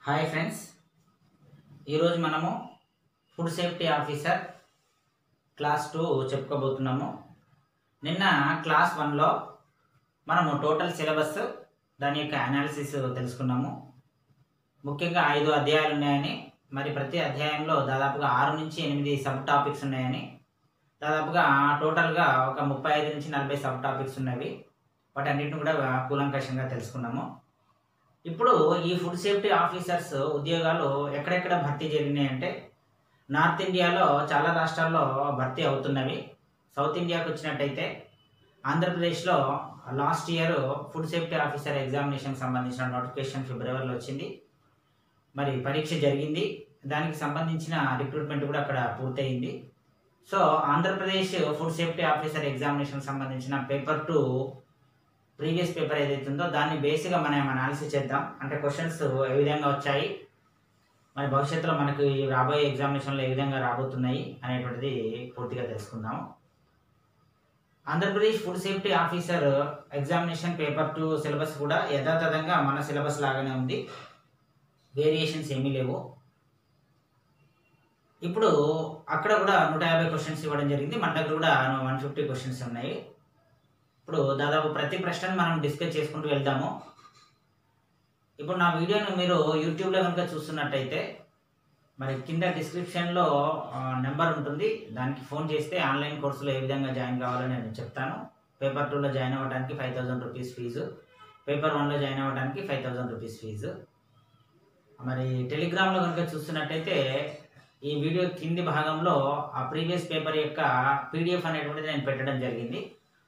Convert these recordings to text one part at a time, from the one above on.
Hi friends, ఈరోజు మనము food safety officer class 2 చెప్పుకోబోతున్నాము. నిన్న క్లాస్ 1లో మనము టోటల్ సిలబస్ దాని యొక్క అనాలిసిస్ తెలుసుకున్నాము. ముఖ్యంగా 5 అధ్యాయాలు ఉన్నాయని, మరి ప్రతి అధ్యాయంలో దాదాపుగా 6 నుంచి 8 సబ్ టాపిక్స్ ఉన్నాయని, దాదాపుగా టోటల్గా ఒక 35 నుంచి 40 సబ్ టాపిక్స్ ఉన్నవి. వాటన్నిటిని కూడా కూలంకషంగా తెలుసుకున్నాము. ఇప్పుడు ఈ ఫుడ్ సేఫ్టీ ఆఫీసర్స్ ఉద్యోగాలు ఎక్కడెక్కడ భర్తీ జరిగినాయంటే, నార్త్ ఇండియాలో చాలా రాష్ట్రాల్లో భర్తీ అవుతున్నవి. సౌత్ ఇండియాకి వచ్చినట్టయితే ఆంధ్రప్రదేశ్లో last year food safety officer ఎగ్జామినేషన్కి సంబంధించిన నోటిఫికేషన్ ఫిబ్రవరిలో వచ్చింది. మరి పరీక్ష జరిగింది, దానికి సంబంధించిన రిక్రూట్మెంట్ కూడా అక్కడ పూర్తయింది. So Andhra Pradesh food safety officer ఎగ్జామినేషన్కి సంబంధించిన పేపర్ 2 ప్రీవియస్ పేపర్ ఏదైతే ఉందో దాన్ని బేస్గా మనం అనాలిసిస్ చేద్దాం. అంటే క్వశ్చన్స్ ఏ విధంగా వచ్చాయి, మరి భవిష్యత్తులో మనకు రాబోయే ఎగ్జామినేషన్లో ఏ విధంగా రాబోతున్నాయి అనేటువంటిది పూర్తిగా తెలుసుకుందాము. Andhra Pradesh food safety officer examination paper 2 syllabus కూడా యథాతథంగా మన సిలబస్ లాగానే ఉంది, వేరియేషన్స్ ఏమీ లేవు. ఇప్పుడు అక్కడ కూడా 150 క్వశ్చన్స్ ఇవ్వడం జరిగింది, మన దగ్గర కూడా 150 క్వశ్చన్స్ ఉన్నాయి. ఇప్పుడు దాదాపు ప్రతి ప్రశ్నను మనం డిస్కస్ చేసుకుంటూ వెళ్దాము. ఇప్పుడు నా వీడియోను మీరు యూట్యూబ్లో కనుక చూస్తున్నట్టయితే మరి కింద డిస్క్రిప్షన్లో నెంబర్ ఉంటుంది, దానికి ఫోన్ చేస్తే ఆన్లైన్ కోర్సులో ఏ విధంగా జాయిన్ కావాలో నేను చెప్తాను. పేపర్ 2లో జాయిన్ అవ్వడానికి 5000 రూపీస్ ఫీజు, పేపర్ 1లో జాయిన్ అవ్వడానికి 5000 రూపీస్ ఫీజు. మరి టెలిగ్రామ్లో కనుక చూస్తున్నట్టయితే ఈ వీడియో కింది భాగంలో ఆ ప్రీవియస్ పేపర్ యొక్క పీడిఎఫ్ అనేటువంటిది నేను పెట్టడం జరిగింది.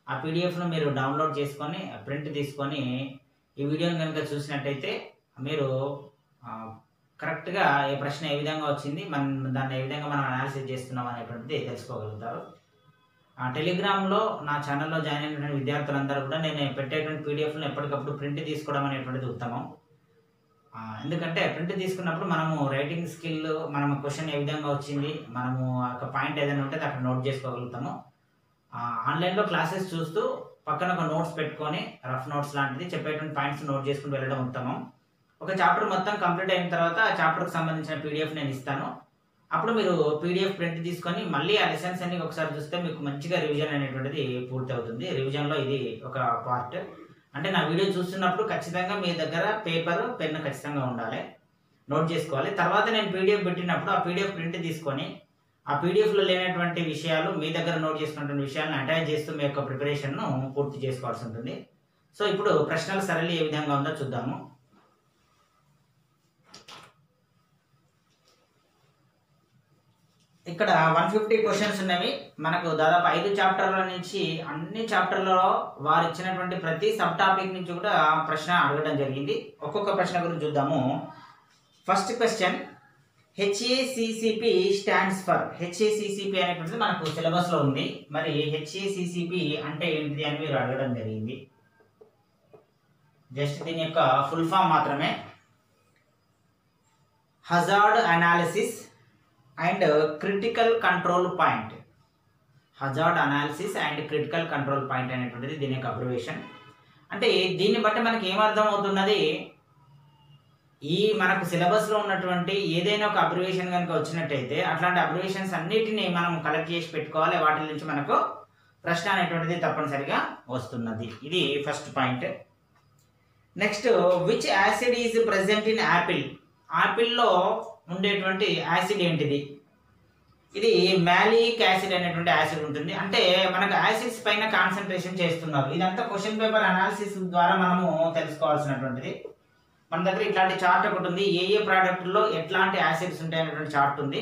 ఆ పీడిఎఫ్ను మీరు డౌన్లోడ్ చేసుకొని ప్రింట్ తీసుకొని ఈ వీడియోని కనుక చూసినట్టయితే మీరు కరెక్ట్గా ఏ ప్రశ్న ఏ విధంగా వచ్చింది, దాన్ని ఏ విధంగా మనం అనాలిసిస్ చేస్తున్నాం అనేటువంటిది తెలుసుకోగలుగుతారు. టెలిగ్రామ్లో నా ఛానల్లో జాయిన్ అయినటువంటి విద్యార్థులందరూ కూడా నేను పెట్టేటువంటి పీడిఎఫ్ను ఎప్పటికప్పుడు ప్రింట్ తీసుకోవడం అనేటువంటిది ఉత్తమం. ఎందుకంటే ప్రింట్ తీసుకున్నప్పుడు మనము రైటింగ్ స్కిల్, మనం క్వశ్చన్ ఏ విధంగా వచ్చింది, మనము ఒక పాయింట్ ఏదైనా ఉంటే అక్కడ నోట్ చేసుకోగలుగుతాము. ఆన్లైన్లో క్లాసెస్ చూస్తూ పక్కన ఒక నోట్స్ పెట్టుకొని రఫ్ నోట్స్ లాంటిది చెప్పేటువంటి పాయింట్స్ నోట్ చేసుకుని వెళ్ళడం ఉత్తమం. ఒక చాప్టర్ మొత్తం కంప్లీట్ అయిన తర్వాత ఆ చాప్టర్కి సంబంధించిన పీడిఎఫ్ నేను ఇస్తాను. అప్పుడు మీరు పీడిఎఫ్ ప్రింట్ తీసుకొని మళ్ళీ ఆ లెసన్స్ అన్ని ఒకసారి చూస్తే మీకు మంచిగా రివిజన్ అనేటువంటిది పూర్తి అవుతుంది. రివిజన్లో ఇది ఒక పార్ట్. అంటే నా వీడియో చూస్తున్నప్పుడు ఖచ్చితంగా మీ దగ్గర పేపర్, పెన్ ఖచ్చితంగా ఉండాలి, నోట్ చేసుకోవాలి. తర్వాత నేను పీడిఎఫ్ పెట్టినప్పుడు ఆ పీడిఎఫ్ ప్రింట్ తీసుకొని ఆ పీడిఎఫ్లో లేనటువంటి విషయాలు మీ దగ్గర నోట్ చేసుకున్నటువంటి విషయాలను అటాచ్ చేస్తూ మీ యొక్క ప్రిపరేషన్ను పూర్తి చేసుకోవాల్సి ఉంటుంది. సో ఇప్పుడు ప్రశ్నల సరళి ఏ విధంగా ఉందో చూద్దాము. ఇక్కడ 150 క్వశ్చన్స్ ఉన్నవి. మనకు దాదాపు 5 చాప్టర్ల నుంచి అన్ని చాప్టర్లలో వారు ఇచ్చినటువంటి ప్రతి సబ్ టాపిక్ నుంచి కూడా ప్రశ్న అడగడం జరిగింది. ఒక్కొక్క ప్రశ్న గురించి చూద్దాము. First question, HACCP stands for. HACCP అనేటువంటిది మనకు సిలబస్లో ఉంది. మరి HACCP అంటే ఏంటిది అని మీరు అడగడం జరిగింది. జస్ట్ దీని యొక్క ఫుల్ ఫామ్ మాత్రమే, hazard analysis and critical control point. Hazard analysis and critical control point అనేటువంటిది దీని యొక్క అబ్రివేషన్. అంటే దీన్ని బట్టి మనకి ఏమర్థం అవుతున్నది, ఈ మనకు సిలబస్లో ఉన్నటువంటి ఏదైనా ఒక అబ్రివేషన్ కనుక వచ్చినట్టయితే అట్లాంటి అబ్రివేషన్స్ అన్నిటినీ మనం కలెక్ట్ చేసి పెట్టుకోవాలి. వాటి నుంచి మనకు ప్రశ్న అనేటువంటిది తప్పనిసరిగా వస్తున్నది. ఇది first point. Next, which acid is present in apple. యాపిల్లో ఉండేటువంటి యాసిడ్ ఏంటిది? ఇది మ్యాలిక్ యాసిడ్ అనేటువంటి యాసిడ్ ఉంటుంది. అంటే మనకు యాసిడ్స్ పైన కాన్సన్ట్రేషన్ చేస్తున్నారు. ఇదంతా క్వశ్చన్ పేపర్ అనాలిసిస్ ద్వారా మనము తెలుసుకోవాల్సినటువంటిది. మన దగ్గర ఇట్లాంటి చార్ట్ ఒకటి ఉంది, ఏ ప్రోడక్ట్లో ఎట్లాంటి యాసిడ్స్ ఉంటాయి అనేటువంటి చార్ట్ ఉంది.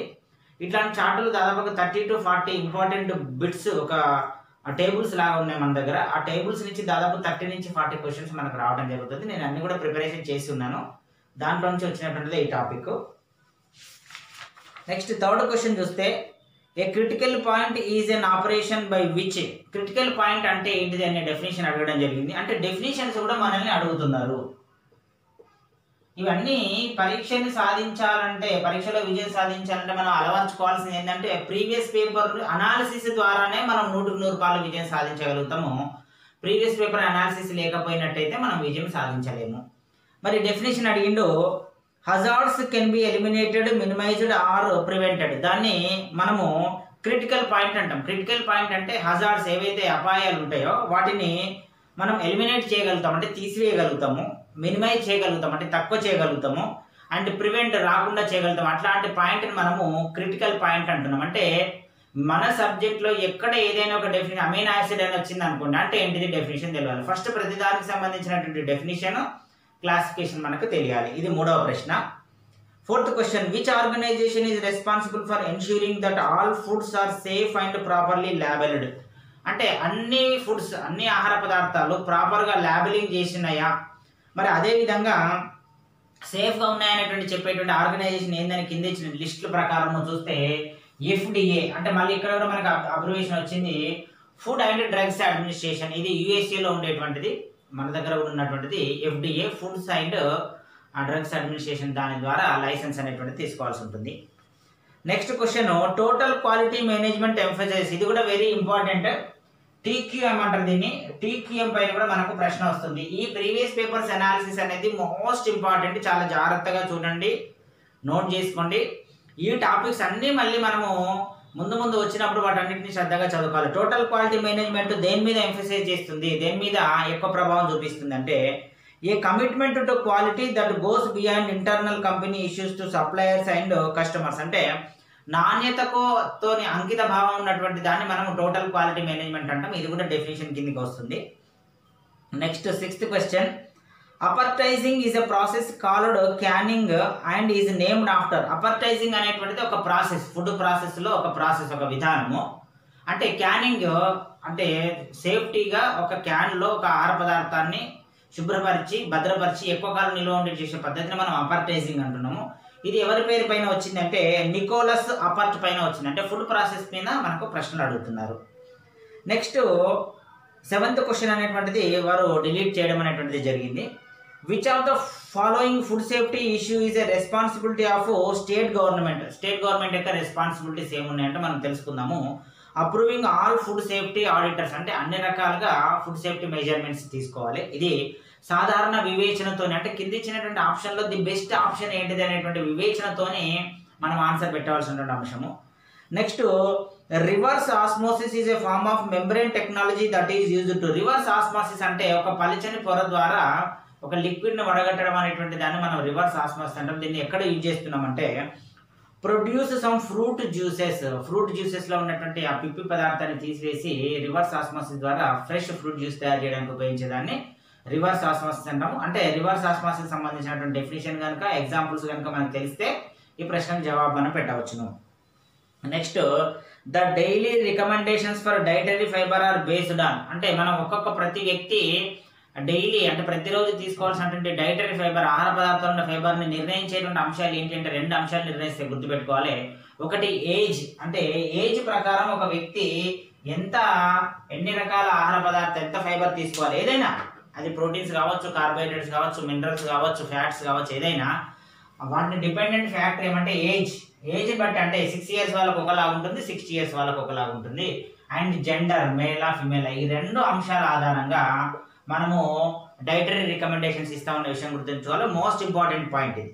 ఇట్లాంటి చార్టులు దాదాపుగా 30 to 40 ఇంపార్టెంట్ బిట్స్ ఒక టేబుల్స్ లాగా ఉన్నాయి మన దగ్గర. ఆ టేబుల్స్ నుంచి దాదాపు 30 నుంచి 40 క్వశ్చన్స్ మనకు రావడం జరుగుతుంది. నేను అన్ని కూడా ప్రిపరేషన్ చేసి ఉన్నాను, దాంట్లో నుంచి వచ్చినటువంటిది ఈ టాపిక్. నెక్స్ట్ థర్డ్ క్వశ్చన్ చూస్తే, a critical point is an operation by which. Critical point అంటే ఏంటిది అనే డెఫినేషన్ అడగడం జరిగింది. అంటే డెఫినేషన్స్ కూడా మనల్ని అడుగుతున్నారు. ఇవన్నీ పరీక్షని సాధించాలంటే, పరీక్షలో విజయం సాధించాలంటే మనం అలవర్చుకోవాల్సింది ఏంటంటే ప్రీవియస్ పేపర్ అనాలిసిస్ ద్వారానే మనం 100% విజయం సాధించగలుగుతాము. ప్రీవియస్ పేపర్ అనాలిసిస్ లేకపోయినట్టయితే మనం విజయం సాధించలేము. మరి డెఫినేషన్ అడిగిండు, hazards can be eliminated, minimized or prevented. దాన్ని మనము క్రిటికల్ పాయింట్ అంటాం. క్రిటికల్ పాయింట్ అంటే హజార్డ్స్ ఏవైతే అపాయాలు ఉంటాయో వాటిని మనం ఎలిమినేట్ చేయగలుగుతాం అంటే తీసివేయగలుగుతాము, మినిమైజ్ చేయగలుగుతాం అంటే తక్కువ చేయగలుగుతాము, అండ్ ప్రివెంట్ రాకుండా చేయగలుగుతాం. అట్లాంటి పాయింట్ని మనము క్రిటికల్ పాయింట్ అంటున్నాం. అంటే మన సబ్జెక్ట్లో ఎక్కడ ఏదైనా ఒక డెఫినేషన్ అమైనో యాసిడ్ అని వచ్చింది అనుకోండి, అంటే ఏంటిది డెఫినేషన్ తెలియాలి. ఫస్ట్ ప్రతి దానికి సంబంధించినటువంటి డెఫినేషన్, క్లాసిఫికేషన్ మనకు తెలియాలి. ఇది మూడవ ప్రశ్న. Fourth question, which organization is responsible for ensuring that all foods are safe and properly labelled. అంటే అన్ని ఫుడ్స్, అన్ని ఆహార పదార్థాలు ప్రాపర్గా ల్యాబెలింగ్ చేసినాయా, మరి అదేవిధంగా సేఫ్గా ఉన్నాయనేటువంటి చెప్పేటువంటి ఆర్గనైజేషన్ ఏందని కింద ఇచ్చిన లిస్టుల ప్రకారం చూస్తే FDA, అంటే మళ్ళీ ఇక్కడ కూడా మనకు అబ్రివేషన్ వచ్చింది ఫుడ్ అండ్ డ్రగ్స్ అడ్మినిస్ట్రేషన్. ఇది యూఎస్ఏలో ఉండేటువంటిది, మన దగ్గర కూడా ఉన్నటువంటిది FDA, foods and drugs administration. దాని ద్వారా లైసెన్స్ అనేటువంటిది తీసుకోవాల్సి ఉంటుంది. Next question, total quality management emphasize. ఇది కూడా వెరీ ఇంపార్టెంట్. TQM అంటారు దీన్ని. TQM పైన కూడా మనకు ప్రశ్న వస్తుంది. ఈ ప్రీవియస్ పేపర్స్ అనాలిసిస్ అనేది మోస్ట్ ఇంపార్టెంట్. చాలా జాగ్రత్తగా చూడండి, నోట్ చేసుకోండి. ఈ టాపిక్స్ అన్నీ మళ్ళీ మనము ముందు ముందు వచ్చినప్పుడు వాటన్నిటిని శ్రద్ధగా చదువుకోవాలి. టోటల్ క్వాలిటీ మేనేజ్మెంట్ దేని మీద ఎంఫసైజ్ చేస్తుంది, దేని మీద ఎక్కువ ప్రభావం చూపిస్తుంది అంటే a commitment to quality that goes beyond internal company issues to suppliers and customers. అంటే నాణ్యతతో అంకిత భావం ఉన్నటువంటి దాన్ని మనం టోటల్ క్వాలిటీ మేనేజ్మెంట్ అంటాం. ఇది కూడా డెఫినేషన్ కిందకి వస్తుంది. Next sixth question, appertizing is a process called canning and is named after. Appertizing అనేటువంటిది ఒక ప్రాసెస్, ఫుడ్ ప్రాసెస్లో ఒక ప్రాసెస్, ఒక విధానము. అంటే క్యానింగ్ అంటే సేఫ్టీగా ఒక క్యాన్లో ఒక ఆహార పదార్థాన్ని శుభ్రపరిచి భద్రపరిచి ఎక్కువ కాలం నిల్వ ఉండే చేసే పద్ధతిని మనం అపర్టైజింగ్ అంటున్నాము. ఇది ఎవరి పేరు పైన వచ్చిందంటే నికోలస్ అపర్ట్ పైన వచ్చింది. అంటే ఫుడ్ ప్రాసెస్ మీద మనకు ప్రశ్నలు అడుగుతున్నారు. నెక్స్ట్ సెవెంత్ క్వశ్చన్ అనేటువంటిది వారు డిలీట్ చేయడం అనేటువంటిది జరిగింది. Which of the following food safety issue is a responsibility of state government. State government యొక్క రెస్పాన్సిబిలిటీస్ ఏమున్నాయంటే మనం తెలుసుకుందాము. Approving all food safety auditors, అంటే అన్ని రకాలుగా ఫుడ్ సేఫ్టీ మెజర్మెంట్స్ తీసుకోవాలి. ఇది సాధారణ వివేచనతోనే, అంటే కింద ఇచ్చినటువంటి ఆప్షన్లో ది బెస్ట్ ఆప్షన్ ఏంటిది అనేటువంటి వివేచనతోనే మనం ఆన్సర్ పెట్టవలసినటువంటి అంశము. Next reverse osmosis is a form of membrane technology that is used to. Reverse osmosis అంటే ఒక పలుచని పొర ద్వారా ఒక లిక్విడ్ని వడగట్టడం అనేటువంటి దాన్ని మనం రివర్స్ ఆస్మోసిస్ అంటాం. దీన్ని ఎక్కడ యూజ్ చేస్తున్నామంటే ప్రొడ్యూస్ సమ్ ఫ్రూట్ జ్యూసెస్లో ఉన్నటువంటి ఆ పిప్పి పదార్థాన్ని తీసివేసి రివర్స్ ఆస్మోసిస్ ద్వారా ఫ్రెష్ ఫ్రూట్ జ్యూస్ తయారు చేయడానికి ఉపయోగించేదాన్ని రివర్స్ ఆస్మోసిస్ అంటాము. అంటే రివర్స్ ఆస్మోసిస్ సంబంధించినటువంటి డెఫినేషన్ కనుక, ఎగ్జాంపుల్స్ కనుక మనకు తెలిస్తే ఈ ప్రశ్నకు జవాబు మనం పెట్టవచ్చును. Next the daily recommendations for dietary fibre are based on. అంటే మనం ప్రతి వ్యక్తి డైలీ అంటే ప్రతిరోజు తీసుకోవాల్సినటువంటి డైటరీ ఫైబర్, ఆహార పదార్థాలు ఉన్న ఫైబర్ని నిర్ణయించేటువంటి అంశాలు ఏంటంటే రెండు అంశాలు నిర్ణయిస్తే గుర్తుపెట్టుకోవాలి. ఒకటి ఏజ్, అంటే ఏజ్ ప్రకారం ఒక వ్యక్తి ఎన్ని రకాల ఆహార పదార్థాలు ఎంత ఫైబర్ తీసుకోవాలి, ఏదైనా అది ప్రోటీన్స్ కావచ్చు, కార్బోహైడ్రేట్స్ కావచ్చు, మినరల్స్ కావచ్చు, ఫ్యాట్స్ కావచ్చు, ఏదైనా వాటిని డిపెండెంట్ ఫ్యాక్టర్ ఏమంటే ఏజ్ బట్టి. అంటే 6 years వాళ్ళకు ఒకలాగా ఉంటుంది, 60 years వాళ్ళకు ఒకలాగా ఉంటుంది. అండ్ జెండర్, మేలా ఫిమేలా, ఈ రెండు అంశాల ఆధారంగా మనము డైటరీ రికమెండేషన్స్ ఇస్తామన్న విషయం గుర్తుంచుకోవాలి. మోస్ట్ ఇంపార్టెంట్ పాయింట్ ఇది.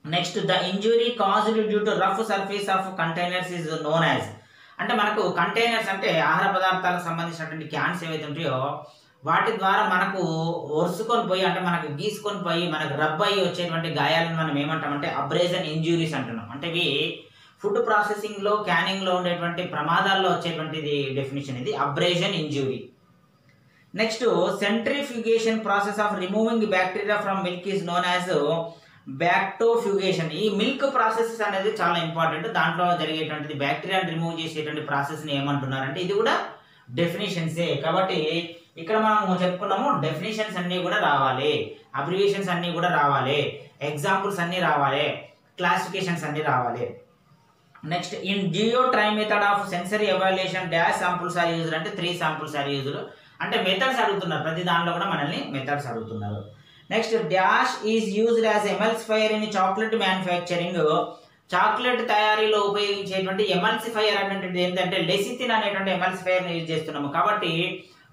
Next the injury caused due to rough surface of containers is known as. అంటే మనకు కంటైనర్స్ అంటే ఆహార పదార్థాలకు సంబంధించినటువంటి క్యాన్స్ ఏవైతే ఉంటాయో వాటి ద్వారా మనకు ఒరుసుకొని పోయి, అంటే మనకు గీసుకొని పోయి మనకు రబ్ అయ్యి వచ్చేటువంటి గాయాలను మనం ఏమంటామంటే అబ్రేజన్ ఇంజురీస్ అంటున్నాం. అంటే ఇవి ఫుడ్ ప్రాసెసింగ్లో, క్యానింగ్లో ఉండేటువంటి ప్రమాదాల్లో వచ్చేటువంటిది డెఫినేషన్, ఇది abrasion injury. Next centrifugation process of removing bacteria from milk is known as bactofugation. ఈ మిల్క్ ప్రాసెసెస్ అనేది చాలా ఇంపార్టెంట్. దాంట్లో జరిగేటువంటిది బ్యాక్టీరియాని రిమూవ్ చేసేటువంటి ప్రాసెస్ని ఏమంటున్నారంటే ఇది కూడా డెఫినేషన్సే. కాబట్టి ఇక్కడ మనం చెప్పుకున్నాము డెఫినేషన్స్ అన్నీ కూడా రావాలి, అబ్రివేషన్స్ అన్నీ కూడా రావాలి, ఎగ్జాంపుల్స్ అన్నీ రావాలి, క్లాసిఫికేషన్స్ అన్నీ రావాలి. Next in duo trio method of sensory evaluation dash samples are used. అంటే 3 samples ఆర్ యూజ్డ్. అంటే మెథడ్స్ అడుగుతున్నారు, ప్రతి దాంట్లో కూడా మనల్ని మెథడ్స్ అడుగుతున్నారు. Next dash is used as emulsifier in chocolate manufacturing. Chocolate తయారీలో ఉపయోగించేటువంటి ఎమల్సిఫైయర్ అనేటువంటిది ఏంటంటే లెసిథిన్ అనేటువంటి ఎమల్సిఫైయర్ని యూజ్ చేస్తున్నాము. కాబట్టి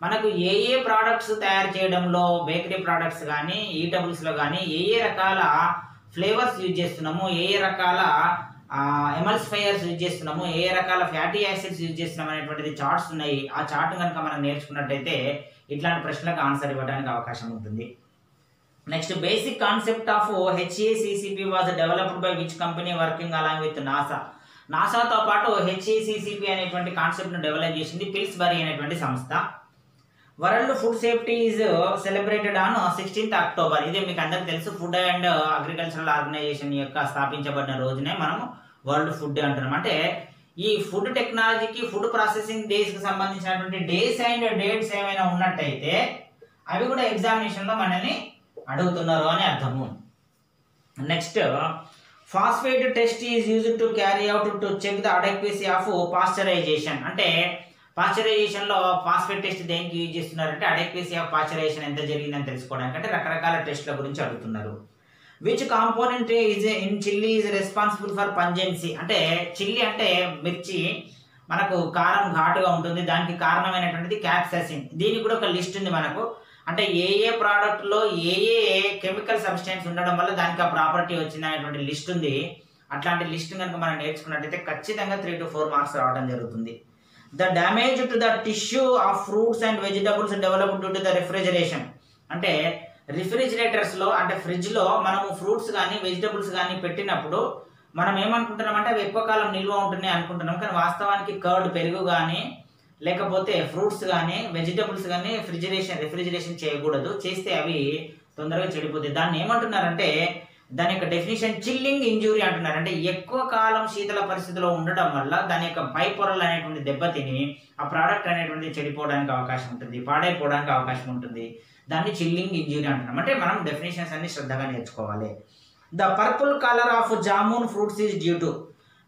మనకు ఏ ప్రోడక్ట్స్ తయారు చేయడంలో, బేకరీ ప్రోడక్ట్స్ కానీ, ఈటబుల్స్లో కానీ ఏ రకాల ఫ్లేవర్స్ యూజ్ చేస్తున్నాము, ఏ రకాల ఎమల్సిఫైయర్స్ యూజ్ చేస్తున్నాము, ఏ రకాల ఫ్యాటీ యాసిడ్స్ యూజ్ చేస్తున్నాం అనేటువంటిది చార్ట్స్ ఉన్నాయి. ఆ చార్ట్ కనుక మనం నేర్చుకున్నట్టయితే ఇట్లాంటి ప్రశ్నలకు ఆన్సర్ ఇవ్వడానికి అవకాశం ఉంటుంది. Next basic concept of HACCP was developed by which company working along with NASA. నాసాతో పాటు హెచ్ఏసిసిపి అనేటువంటి కాన్సెప్ట్ను డెవలప్ చేసింది పిల్స్బరీ అనేటువంటి సంస్థ. World food safety is celebrated on 16th October. ఇది మీకు అందరికి తెలుసు. ఫుడ్ అండ్ అగ్రికల్చరల్ ఆర్గనైజేషన్ యొక్క స్థాపించబడిన రోజునే మనం వరల్డ్ ఫుడ్ డే అంటున్నాం. అంటే ఈ ఫుడ్ టెక్నాలజీకి ఫుడ్ ప్రాసెసింగ్ డేస్కి సంబంధించినటువంటి డేస్ అండ్ డేట్స్ ఏమైనా ఉన్నట్టయితే అవి కూడా ఎగ్జామినేషన్లో మనల్ని అడుగుతున్నారు అని అర్థము. Next phosphate test is used to carry out to check the adequacy of pasteurization. అంటే పాస్చరైజేషన్లో ఫాస్ఫేట్ టెస్ట్ దేనికి యూజ్ చేస్తున్నారంటే అడెక్వసీ ఆఫ్ పాస్చరైజేషన్ ఎంత జరిగిందని తెలుసుకోవడానికి. అంటే రకరకాల టెస్ట్ల గురించి అడుగుతున్నారు. Which component is in chilli is responsible for pungency. అంటే చిల్లీ అంటే మిర్చి, మనకు కారం ఘాటుగా ఉంటుంది, దానికి కారణమైనటువంటిది క్యాప్సైసిన్. దీనికి కూడా ఒక లిస్ట్ ఉంది మనకు. అంటే ఏ ఏ ప్రోడక్ట్లో ఏ ఏ కెమికల్ సబ్స్టెన్స్ ఉండడం వల్ల దానికి ఆ ప్రాపర్టీ వచ్చింది అనేటువంటి లిస్ట్ ఉంది. అట్లాంటి లిస్ట్ కనుక మనం నేర్చుకున్నట్టయితే ఖచ్చితంగా 3 to 4 మార్క్స్ రావడం జరుగుతుంది. The damage to the tissue of fruits and vegetables developed due to the refrigeration. అంటే రిఫ్రిజిరేటర్స్లో అంటే ఫ్రిడ్జ్లో మనము ఫ్రూట్స్ కానీ వెజిటబుల్స్ కానీ పెట్టినప్పుడు మనం ఏమనుకుంటున్నాం అంటే అవి ఎక్కువ కాలం నిల్వ ఉంటున్నాయి అనుకుంటున్నాం. కానీ వాస్తవానికి కర్డ్, పెరుగు కానీ లేకపోతే ఫ్రూట్స్ కానీ వెజిటబుల్స్ కానీ రిఫ్రిజిరేషన్ చేయకూడదు. చేస్తే అవి తొందరగా చెడిపోతాయి. దాన్ని ఏమంటున్నారంటే దాని యొక్క డెఫినేషన్ చిల్లింగ్ ఇంజూరీ అంటున్నారు. అంటే ఎక్కువ కాలం శీతల పరిస్థితిలో ఉండడం వల్ల దాని యొక్క పై పొరలు అనేటువంటి దెబ్బతిని ఆ ప్రోడక్ట్ అనేటువంటి చెడిపోవడానికి అవకాశం ఉంటుంది, పాడైపోవడానికి అవకాశం ఉంటుంది. దాన్ని చిల్లింగ్ ఇంజూరీ అంటున్నాం. అంటే మనం డెఫినేషన్స్ అన్ని శ్రద్ధగా నేర్చుకోవాలి. The purple colour of jamun fruits is due to.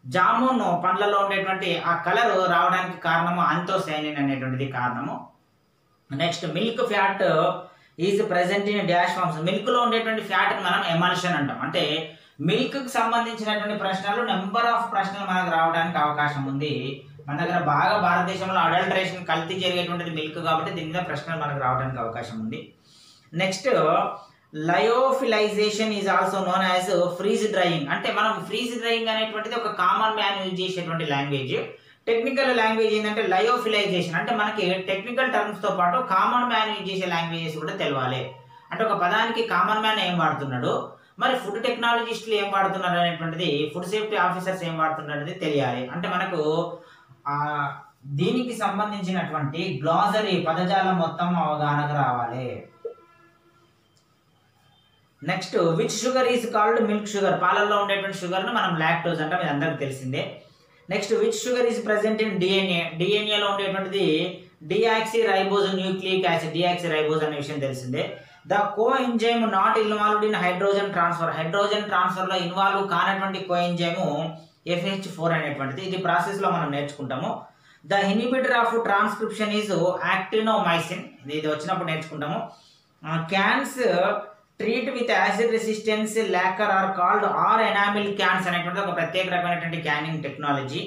Jamun పండ్లలో ఉండేటువంటి ఆ కలర్ రావడానికి కారణము ఆంథోసైనిన్ అనేటువంటిది కారణము. Next milk fat is present in dash forms. మిల్క్లో ఉండేటువంటి ఫ్యాట్ని మనం ఎమల్షన్ అంటాం. అంటే మిల్క్కి సంబంధించినటువంటి ప్రశ్నలు నెంబర్ ఆఫ్ ప్రశ్నలు మనకు రావడానికి అవకాశం ఉంది. మన దగ్గర బాగా భారతదేశంలో అడల్టరేషన్ కల్తీ జరిగేటువంటిది మిల్క్ కాబట్టి దీని మీద ప్రశ్నలు మనకు రావడానికి అవకాశం ఉంది. Next lyophilization is also known as freeze drying. అంటే మనం ఫ్రీజ్ డ్రైయింగ్ అనేటువంటిది ఒక కామన్ మ్యాన్ యూజ్ చేసేటువంటి లాంగ్వేజ్. టెక్నికల్ లాంగ్వేజ్ ఏంటంటే లయోఫిలైజేషన్. అంటే మనకి టెక్నికల్ టర్మ్స్తో పాటు కామన్ మ్యాన్ యూజ్ చేసే లాంగ్వేజెస్ కూడా తెలవాలి. అంటే ఒక పదానికి కామన్ మ్యాన్ ఏం వాడుతున్నాడు, మరి ఫుడ్ టెక్నాలజిస్టులు ఏం వాడుతున్నారు అనేటువంటిది, ఫుడ్ సేఫ్టీ ఆఫీసర్స్ ఏం వాడుతున్నారు అనేది తెలియాలి. అంటే మనకు దీనికి సంబంధించినటువంటి గ్లాసరీ పదజాలం మొత్తం అవగాహనకు రావాలి. Next which sugar is called milk sugar. పాలల్లో ఉండేటువంటి షుగర్ను మనం లాక్టోజ్ అంటాం, ఇది అందరికీ తెలిసిందే. Next which sugar is present in DNA. డిఎన్ఏలో ఉండేటువంటిది deoxyribose nucleic acid. Deoxyribose అనే విషయం తెలిసిందే. The coenzyme not involved in hydrogen transfer. Hydrogen ట్రాన్స్ఫర్లో ఇన్వాల్వ్ కానటువంటి కో ఎంజైము FH4 అనేటువంటిది. ఇది ప్రాసెస్లో మనం నేర్చుకుంటాము. The inhibitor of transcription is actinomycin. ఇది వచ్చినప్పుడు నేర్చుకుంటాము. Cans treat with acid resistance lacquer are called are enamel cans అనేటువంటి ఒక ప్రత్యేక రకమైనటువంటి canning technology.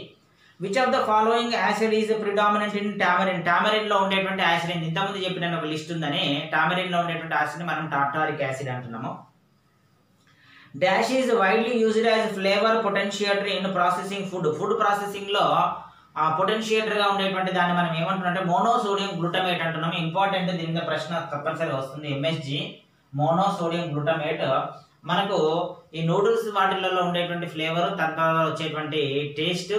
Which of the following acid is predominant in tamarind. టామరిన్లో ఉండేటువంటి యాసిడ్ ఇంతకుముందు చెప్పిన ఒక లిస్ట్ ఉందని. టామరిన్లో ఉండేటువంటి యాసిడ్ని మనం టార్టారిక్ యాసిడ్ అంటున్నాము. Dash is widely used as flavour potentiator in processing food. Food ప్రాసెసింగ్లో పొటెన్షియేటర్గా ఉండేటువంటి దాన్ని మనం ఏమంటున్నాం అంటే మోనోసోడియం గ్లూటమేట్ అంటున్నాము. ఇంపార్టెంట్, దీని మీద ప్రశ్న తప్పనిసరిగా వస్తుంది. MSG monosodium glutamate. మనకు ఈ నూడిల్స్ వాటిలలో ఉండేటువంటి ఫ్లేవర్, తద్వారా వచ్చేటువంటి టేస్ట్,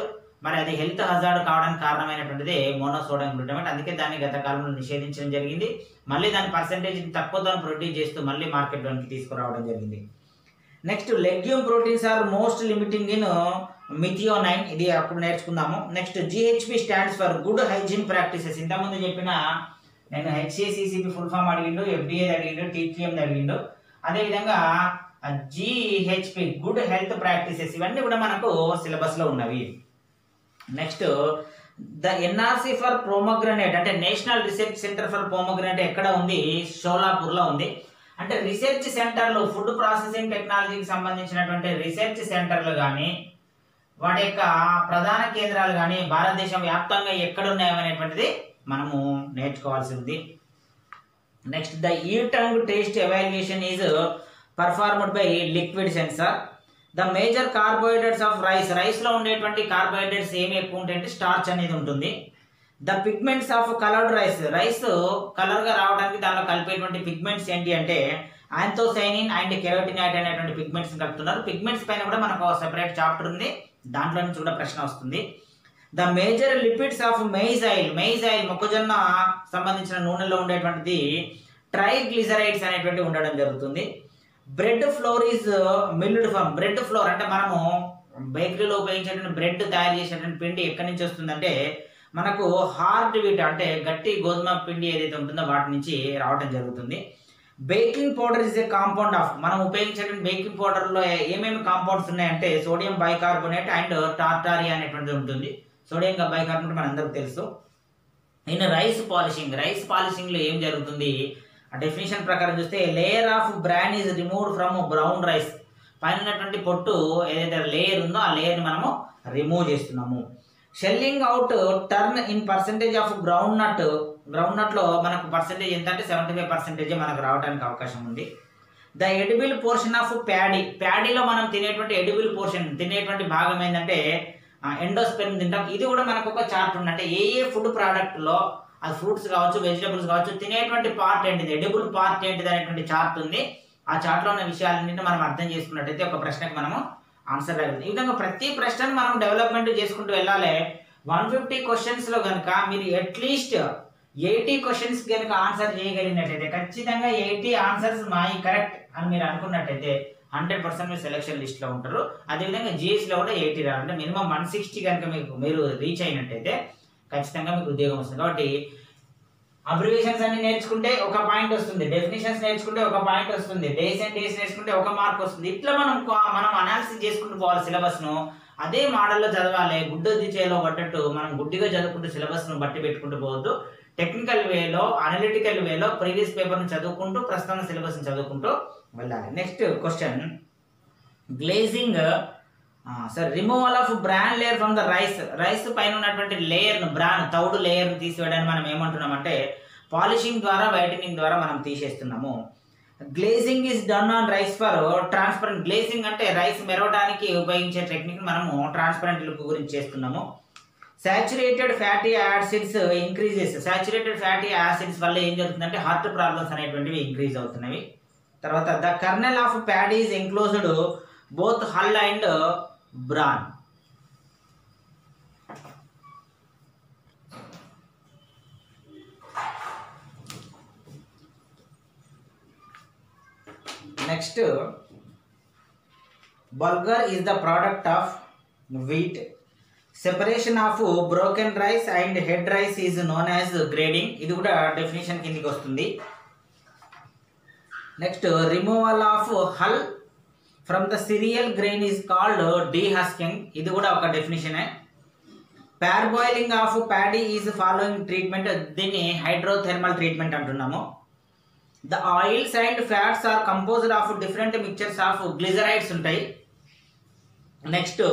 మరి అది హెల్త్ హజార్డ్ కావడానికి కారణమైనటువంటిది మోనోసోడియం గ్లూటమేట్. అందుకే దాన్ని గత కాలంలో నిషేధించడం జరిగింది. మళ్ళీ దాని పర్సెంటేజ్ తక్కువతో ప్రొడ్యూస్ చేస్తూ మళ్ళీ మార్కెట్లోకి తీసుకురావడం జరిగింది. Next legume proteins are most limiting in methionine. ఇది అప్పుడు నేర్చుకుందాము. Next GHP stands for good hygiene practices. ఇంతకుముందు చెప్పిన నేను HACCP ఫుల్ ఫామ్ అడిగిండు, FDA అడిగిండు, TQM అడిగిండు. అదేవిధంగా GHP గుడ్ హెల్త్ ప్రాక్టీసెస్, ఇవన్నీ కూడా మనకు సిలబస్లో ఉన్నవి. Next the NRC for pomegranate అంటే national research centre for pomegranate ఎక్కడ ఉంది? షోలాపూర్లో ఉంది. అంటే రీసెర్చ్ సెంటర్లు, ఫుడ్ ప్రాసెసింగ్ టెక్నాలజీకి సంబంధించినటువంటి రీసెర్చ్ సెంటర్లు కానీ వాటి యొక్క ప్రధాన కేంద్రాలు కానీ భారతదేశం వ్యాప్తంగా ఎక్కడ ఉన్నాయనేటువంటిది మనము నేర్చుకోవాల్సి ఉంది. నెక్స్ట్ ద ఈ tongue taste evaluation is performed by liquid sensor. The major carbohydrates of rice, rice లో ఉండేటువంటి కార్బోహైడ్రేట్స్ ఏమి ఎక్కువ ఉంటాయంటే స్టార్చ్ అనేది ఉంటుంది. The pigments of coloured rice, rice colour గా రావడానికి దానిలో కలిపేటువంటి పిగ్మెంట్స్ ఏంటి అంటే యాంథోసైనిన్ అండ్ కెరోటినాయిడ్ అనేటువంటి పిగ్మెంట్స్ కలుపుతున్నారు. పిగ్మెంట్స్ పైన కూడా మనకు సెపరేట్ చాప్టర్ ఉంది, దాంట్లో నుంచి కూడా ప్రశ్న వస్తుంది. The major lipids of maize oil, maize oil మొక్కజొన్న సంబంధించిన నూనెలో ఉండేటువంటిది ట్రైగ్లిజరైడ్స్ అనేటువంటి ఉండడం జరుగుతుంది. Bread floor is milled from, bread floor అంటే మనము బేకరీలో ఉపయోగించేటువంటి బ్రెడ్ తయారు చేసేటువంటి పిండి ఎక్కడి నుంచి వస్తుందంటే మనకు హార్డ్ వీట్ అంటే గట్టి గోధుమ పిండి ఏదైతే ఉంటుందో వాటి నుంచి రావడం జరుగుతుంది. Baking powder is a compound of, మనం ఉపయోగించేటువంటి బేకింగ్ పౌడర్లో ఏమేమి కాంపౌండ్స్ ఉన్నాయంటే సోడియం బైకార్బోనేట్ అండ్ టార్టారియా అనేటువంటిది ఉంటుంది. సోడియం బైకార్బోనేట్ మనందరికీ తెలుసు. ఇన్ రైస్ పాలిషింగ్, రైస్ పాలిషింగ్లో ఏం జరుగుతుంది ఆ డెఫినేషన్ ప్రకారం చూస్తే layer of bran is removed from brown rice, పైన ఉన్నటువంటి పొట్టు ఏదైతే లేయర్ ఉందో ఆ లేయర్ని మనము రిమూవ్ చేస్తున్నాము. Shelling out turn in percentage of groundnut, గ్రౌండ్ నట్లో మనకు పర్సెంటేజ్ ఎంత అంటే 75% మనకు రావడానికి అవకాశం ఉంది. The edible portion of paddy, ప్యాడీలో మనం తినేటువంటి ఎడిబుల్ పోర్షన్ తినేటువంటి భాగం ఏంటంటే ఎండోస్పెర్మ్ తింటాం. ఇది కూడా మనకు ఒక చార్ట్ ఉంది, అంటే ఏ ఏ ఫుడ్ ప్రోడక్ట్లో అది ఫ్రూట్స్ కావచ్చు వెజిటబుల్స్ కావచ్చు తినేటువంటి పార్ట్ ఏంటిది, ఎడిబుల్ పార్ట్ ఏంటిది అనేటువంటి చార్ట్ ఉంది. ఆ చార్ట్లో ఉన్న విషయాలన్నింటినీ మనం అర్థం చేసుకున్నట్టయితే ఒక ప్రశ్నకి మనము ఆన్సర్ రాగలుగుతాం. ఈ విధంగా ప్రతి ప్రశ్నను మనం డెవలప్మెంట్ చేసుకుంటూ వెళ్ళాలి. 150 క్వశ్చన్స్లో కనుక మీరు అట్లీస్ట్ 80 క్వశ్చన్స్ కనుక ఆన్సర్ చేయగలిగినట్టయితే ఖచ్చితంగా 80 ఆన్సర్స్ మాయి కరెక్ట్ అని మీరు అనుకున్నట్టయితే 100% మీరు సెలక్షన్ లిస్ట్లో ఉంటారు. అదేవిధంగా జిఎస్లో కూడా 80 రావాలంటే మినిమం 160 కనుక మీరు రీచ్ అయినట్టయితే ఖచ్చితంగా మీకు ఉద్యోగం వస్తుంది. కాబట్టి అబ్రివేషన్స్ అన్ని నేర్చుకుంటే ఒక పాయింట్ వస్తుంది, డెఫినేషన్స్ నేర్చుకుంటే ఒక పాయింట్ వస్తుంది, డేస్ అండ్ డేస్ నేర్చుకుంటే ఒక మార్క్ వస్తుంది. ఇట్లా మనం అనాలిసిస్ చేసుకుంటూ పోవాలి సిలబస్ను. అదే మోడల్లో చదవాలి. గుడ్డొద్ది చేలో పడ్డట్టు మనం గుడ్డిగా చదువుకుంటూ సిలబస్ను బట్టి పెట్టుకుంటూ పోవద్దు. టెక్నికల్ వేలో అనలిటికల్ వేలో ప్రీవియస్ పేపర్ను చదువుకుంటూ ప్రస్తుతం సిలబస్ని చదువుకుంటూ వెళ్ళాలి. Next question, glazing removal of bran layer from the rice, rice పైన ఉన్నటువంటి లేయర్ను బ్రాన్ తౌడు లేయర్ను తీసివేయడానికి మనం ఏమంటున్నామంటే పాలిషింగ్ ద్వారా వైటనింగ్ ద్వారా మనం తీసేస్తున్నాము. Glazing is done on rice for transparent, glazing అంటే రైస్ మెరవడానికి ఉపయోగించే టెక్నిక్ మనము ట్రాన్స్పరెంట్ లుక్ గురించి చేస్తున్నాము. Saturated fatty acids increases, saturated fatty acids వల్ల ఏం జరుగుతుందంటే హార్ట్ ప్రాబ్లమ్స్ అనేటువంటివి ఇంక్రీజ్ అవుతున్నవి. తర్వాత the kernel of paddy is enclosed both hull and bran. Next, bulgur is the product of wheat. Separation of broken rice and head rice is known as grading, ఇది కూడా definition కిందికి వస్తుంది. Next, removal of hull from the cereal grain is called dehusking, ఇది కూడా ఒక డెఫినేషనే. Parboiling of paddy is following treatment, దీన్ని hydrothermal treatment అంటున్నాము. The oils and fats are composed of different mixtures of glycerides ఉంటాయి. Next,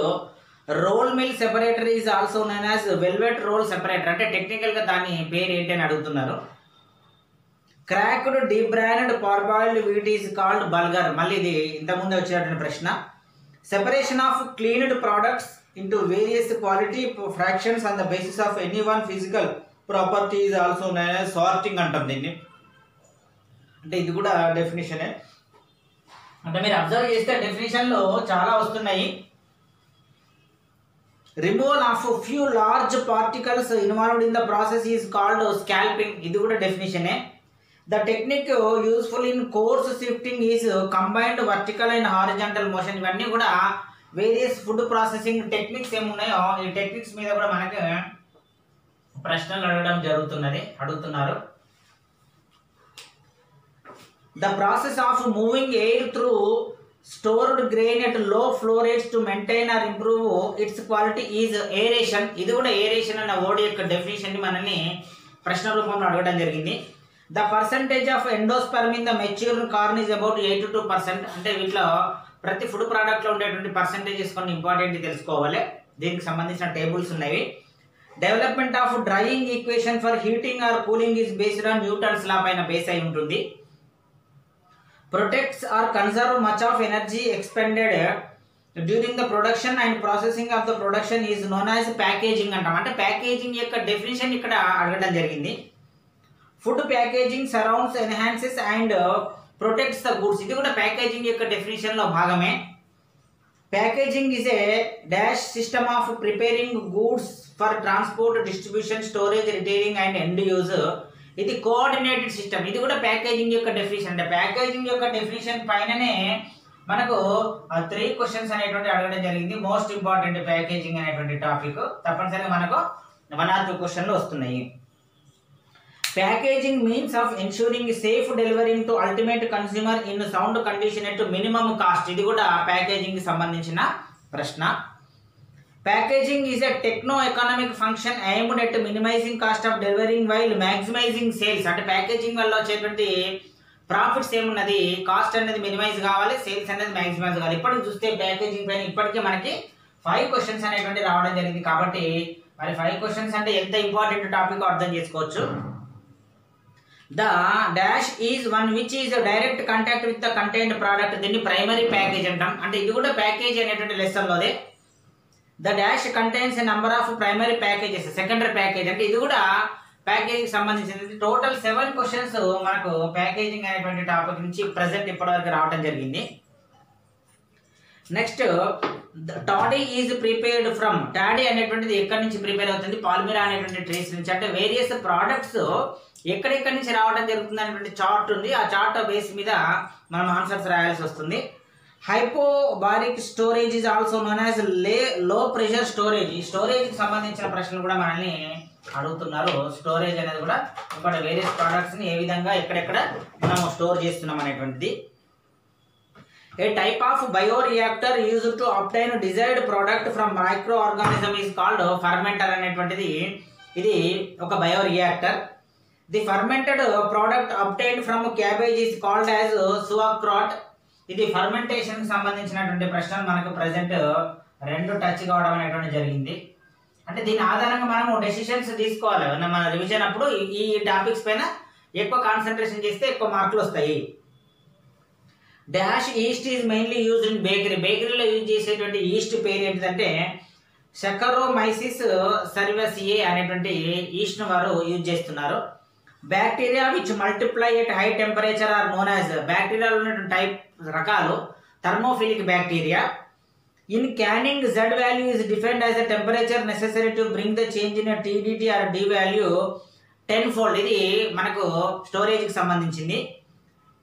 roll mill separator is also known as velvet roll separator, అంటే టెక్నికల్గా దాని పేరు ఏంటి అని అడుగుతున్నారు. Cracked debranned parboiled wheat is called bulgur, మళ్ళీ ఇది ఇంతకుముందు వచ్చేటువంటి ప్రశ్న. Separation of cleaned products into various quality fractions on the basis of any one physical property is also known as sorting అంటాం దీన్ని, అంటే ఇది కూడా డెఫినేషనే. అంటే మీరు అబ్జర్వ్ చేస్తే డెఫినేషన్లో చాలా వస్తున్నాయి. Removal of few large particles involved in the process is called scalping, ఇది కూడా డెఫినేషనే. The technique useful in coarse shifting is combined vertical and horizontal motion, ఇవన్నీ కూడా వేరియస్ ఫుడ్ ప్రాసెసింగ్ టెక్నిక్స్ ఏమున్నాయో ఈ టెక్నిక్స్ మీద కూడా మనకి ప్రశ్నలు అడుగుతున్నారు. The process of moving air through stored grain at low flow rates to maintain or improve its quality is aeration. ఇది కూడా aeration అన్న వర్డ్ యొక్క డెఫినేషన్ ని మనల్ని ప్రశ్న రూపంలో అడగడం జరిగింది. The percentage of endosperm in the mature corn is about 82%. అంటే వీటిలో ప్రతి ఫుడ్ ప్రోడక్ట్ లో ఉండేటువంటి పర్సెంటేజెస్ కొన్ని ఇంపార్టెంట్ తెలుసుకోవాలి. దీనికి సంబంధించిన టేబుల్స్ ఉన్నాయి. Development of drying equation for heating or cooling is based on Newton's law పైన బేస్ అయి ఉంటుంది. Protects or conserve much of energy expended during the production and processing of the production is known as packaging అంటాం. అంటే packaging యొక్క definition ఇక్కడ అడగడం జరిగింది. Food packaging surrounds, enhances and protects the goods. ఇది కూడా ప్యాకేజింగ్ యొక్క డెఫినేషన్ లో భాగమే. Packaging is a dash system of preparing goods for transport, distribution, storage, retailing and end use. ఇది కోఆర్డినేటెడ్ సిస్టమ్. ఇది కూడా ప్యాకేజింగ్ యొక్క డెఫినేషన్. అంటే ప్యాకేజింగ్ యొక్క డెఫినేషన్ పైననే మనకు 3 క్వశ్చన్స్ అనేటువంటి అడగడం జరిగింది. మోస్ట్ ఇంపార్టెంట్ ప్యాకేజింగ్ అనేటువంటి టాపిక్ తప్పనిసరిగా మనకు 1 or 2 క్వశ్చన్లు వస్తున్నాయి. Packaging means of ensuring safe delivering to ultimate consumer in sound condition at minimum cost. ఇది కూడా ప్యాకేజింగ్ కి సంబంధించిన ప్రశ్న. Packaging is a techno economic function aimed at minimising cost of delivering while maximising sales. అంటే packaging వల్ల వచ్చేటువంటి profits ఏమున్నది, cost అనేది మినిమైజ్ కావాలి, సేల్స్ అనేది మ్యాక్సిమైజ్ కావాలి. ఇప్పటికి చూస్తే ప్యాకేజింగ్ పైన ఇప్పటికే మనకి 5 క్వశ్చన్స్ అనేటువంటి రావడం జరిగింది. కాబట్టి మరి 5 క్వశ్చన్స్ అంటే ఎంత ఇంపార్టెంట్ టాపిక్ అర్థం చేసుకోవచ్చు. The dash is one which is direct contact with the content product. దీన్ని ప్రైమరీ ప్యాకేజ్ అంటాం. అంటే ఇది కూడా ప్యాకేజ్ అనేటువంటి లెసన్ లోదే. The dash contains a number of primary packages. Secondary package అంటే ఇది కూడా ప్యాకేజింగ్ సంబంధించింది. టోటల్ 7 క్వశ్చన్స్ మనకు ప్యాకేజింగ్ అనేటువంటి టాపిక్ నుంచి ప్రెసెంట్ ఇప్పటివరకు రావడం జరిగింది. Next toddy is prepared from. Toddy అనేటువంటిది ఎక్కడి నుంచి ప్రిపేర్ అవుతుంది, పాల్మిరా అనేటువంటి ట్రీస్ నుంచి. అంటే వేరియస్ ప్రోడక్ట్స్ ఎక్కడెక్కడి నుంచి రావడం జరుగుతుంది అనేటువంటి చార్ట్ ఉంది. ఆ చార్ట్ బేస్ మీద మనం ఆన్సర్స్ రాయాల్సి వస్తుంది. Hypobaric storage is also known as low pressure storage. ఈ స్టోరేజ్ కి సంబంధించిన ప్రశ్నలు కూడా మనల్ని అడుగుతున్నారు. స్టోరేజ్ అనేది కూడా ఇక్కడ వేరియస్ ప్రోడక్ట్స్ ని ఏ విధంగా ఎక్కడెక్కడ మనం స్టోర్ చేస్తున్నాం అనేటువంటిది. A type of bioreactor used to obtain desired product from microorganism is called fermenter అనేటువంటిది. ఇది ఒక bioreactor. The fermented product obtained from cabbage is called as sauerkraut. ఇది ఫర్మెంటేషన్ కి సంబంధించినటువంటి ప్రశ్నలు మనకు ప్రెసెంట్ 2 టచ్ కావడం అనేటువంటి జరిగింది. అంటే దీని ఆధారంగా మనం డెసిషన్స్ తీసుకోవాలి. మన రివిజన్ అప్పుడు ఈ టాపిక్స్ పైన ఎక్కువ కాన్సన్ట్రేషన్ చేస్తే ఎక్కువ మార్కులు వస్తాయి. Dash yeast is mainly used in bakery. బేకరీలో యూజ్ చేసేటువంటి ఈస్ట్ పేరు ఏంటిదంటే సెకరోమైసిస్ సర్వసియే అనేటువంటి ఈస్ట్ ను వారు యూజ్ చేస్తున్నారు. Bacteria which multiply at high temperature are known as. బ్యాక్టీరియాలో ఉన్నటువంటి టైప్ రకాలు thermophilic bacteria. In canning Z value is defined as the temperature necessary to bring the change in a TDT or D value 10-fold. ఇది మనకు storage కి సంబంధించింది.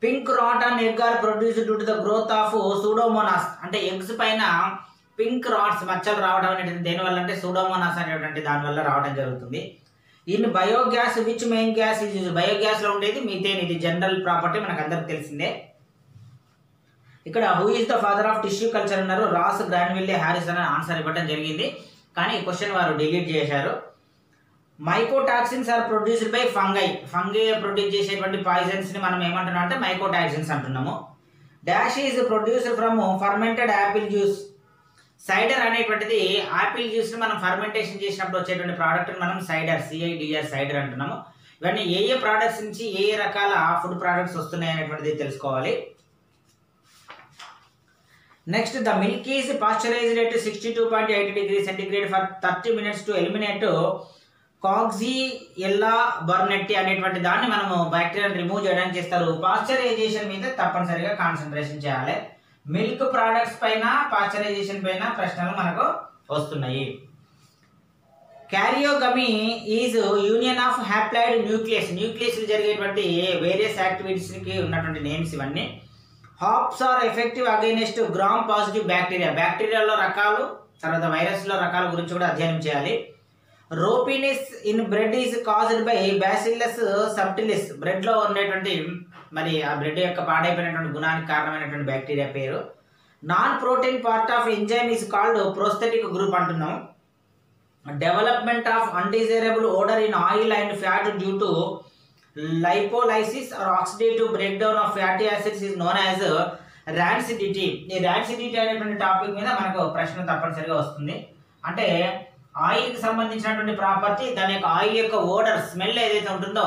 Pink rot and egg are produced due to the growth of Pseudomonas. అంటే eggs పైన pink rots మచ్చలు రావడం అనేది దేనివల్ల అంటే సూడోమోనాస్ అనేటువంటి దాని వల్ల రావడం జరుగుతుంది. In biogas which main gas ఇది బయోగ్యాస్ లో ఉండేది మీథేన్. ఇది జనరల్ ప్రాపర్టీ మనకు అందరికి తెలిసిందే. ఇక్కడ who is the father of tissue culture అన్నారు. రాస్ గ్రాన్విల్లే హ్యారిస్ అని ఆన్సర్ ఇవ్వడం జరిగింది. కానీ ఈ క్వశ్చన్ వారు డిలీట్ చేశారు. Mycotoxins are produced by fungi. Fungi produce చేసేటువంటి పాయిజన్స్ ని మనం ఏమంటున్నాం అంటే మైకోటాక్సిన్స్ అంటున్నాము. Dash is produced from fermented apple juice. Cider అనేటువంటిది యాపిల్ జ్యూస్ ని మనం ఫర్మెంటేషన్ చేసినప్పుడు వచ్చేటువంటి ప్రోడక్ట్ మనం సైడర్, CIDR సైడర్ అంటున్నాము. ఇవన్నీ ఏ ప్రోడక్ట్స్ నుంచి ఏ రకాల ఫుడ్ ప్రోడక్ట్స్ వస్తున్నాయి అనేటువంటిది తెలుసుకోవాలి. Next the milk is pasteurised at 62.8 degrees centigrade for 30 minutes to eliminate కాక్సియెల్లా బర్నెట్టి అనేటువంటి దాన్ని మనము బ్యాక్టీరియాని రిమూవ్ చేయడానికి చేస్తారు. పాస్చరైజేషన్ మీద తప్పనిసరిగా కాన్సన్ట్రేషన్ చేయాలి. మిల్క్ ప్రోడక్ట్స్ పైన పాస్చరైజేషన్ పైన ప్రశ్నలు మనకు వస్తున్నాయి. Karyogamy is union of haploid nucleus. Nucleus జరిగేటువంటి వేరియస్ యాక్టివిటీస్ కి ఉన్నటువంటి నేమ్స్ ఇవన్నీ. Hops are effective against gram positive bacteria. బ్యాక్టీరియాలో రకాలు, తర్వాత వైరస్ లో రకాల గురించి కూడా అధ్యయనం చేయాలి. Ropiness in bread is caused by Bacillus subtilis. Bread లో ఉండేటువంటి మరి ఆ బ్రెడ్ యొక్క పాడైపోయినటువంటి గుణానికి కారణమైనటువంటి బ్యాక్టీరియా పేరు. Non protein part of enzyme is called prosthetic group అంటున్నాం. Development of undesirable odour in oil and fat due to lipolysis or oxidative breakdown of fatty acids is known as rancidiటీ. ఈ rancidiటీ అనేటువంటి topic మీద మనకు ప్రశ్న తప్పనిసరిగా వస్తుంది. అంటే ఆయిల్కి సంబంధించినటువంటి ప్రాపర్టీ, దాని యొక్క ఆయిల్ యొక్క ఓడర్ స్మెల్ ఏదైతే ఉంటుందో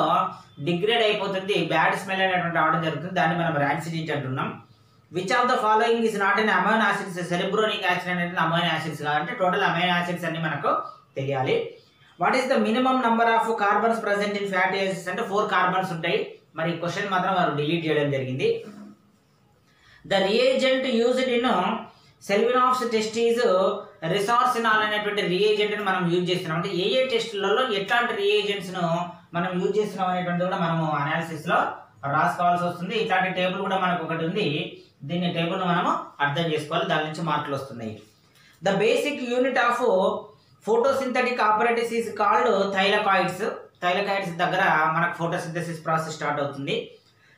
డిగ్రేడ్ అయిపోతుంది, బ్యాడ్ స్మెల్ అనేటువంటి రావడం జరుగుతుంది, దాన్ని మనం ర్యాన్సిడిటీ అంటున్నాం. Which of the following is not an amino acids, cerebronic acid అనేది అమైనో యాసిడ్స్ కాదంటే టోటల్ అమైనో యాసిడ్స్ అన్ని మనకు తెలియాలి. What is the minimum number of carbons present in fatty acids అంటే 4 కార్బన్స్ ఉంటాయి. మరి క్వశ్చన్ మాత్రం వారు డిలీట్ చేయడం జరిగింది. The reagent used in Seliwanoff's test is resorcinol అనేటువంటి రియేజెంట్ ని మనం యూజ్ చేస్తున్నాం. అంటే ఏ టెస్టులలో ఎట్లాంటి రియేజెంట్స్ ను మనం యూజ్ చేస్తున్నాం అనేటువంటి కూడా మనము అనాలిసిస్ లో రాసుకోవాల్సి వస్తుంది. ఇట్లాంటి టేబుల్ కూడా మనకు ఒకటి ఉంది, దీన్ని టేబుల్ మనము అర్థం చేసుకోవాలి, దాని నుంచి మార్కులు వస్తున్నాయి. The basic unit of photosynthetic apparatus is called thylakoids. Thylakoids దగ్గర మనకు ఫోటోసింథసిస్ ప్రాసెస్ స్టార్ట్ అవుతుంది.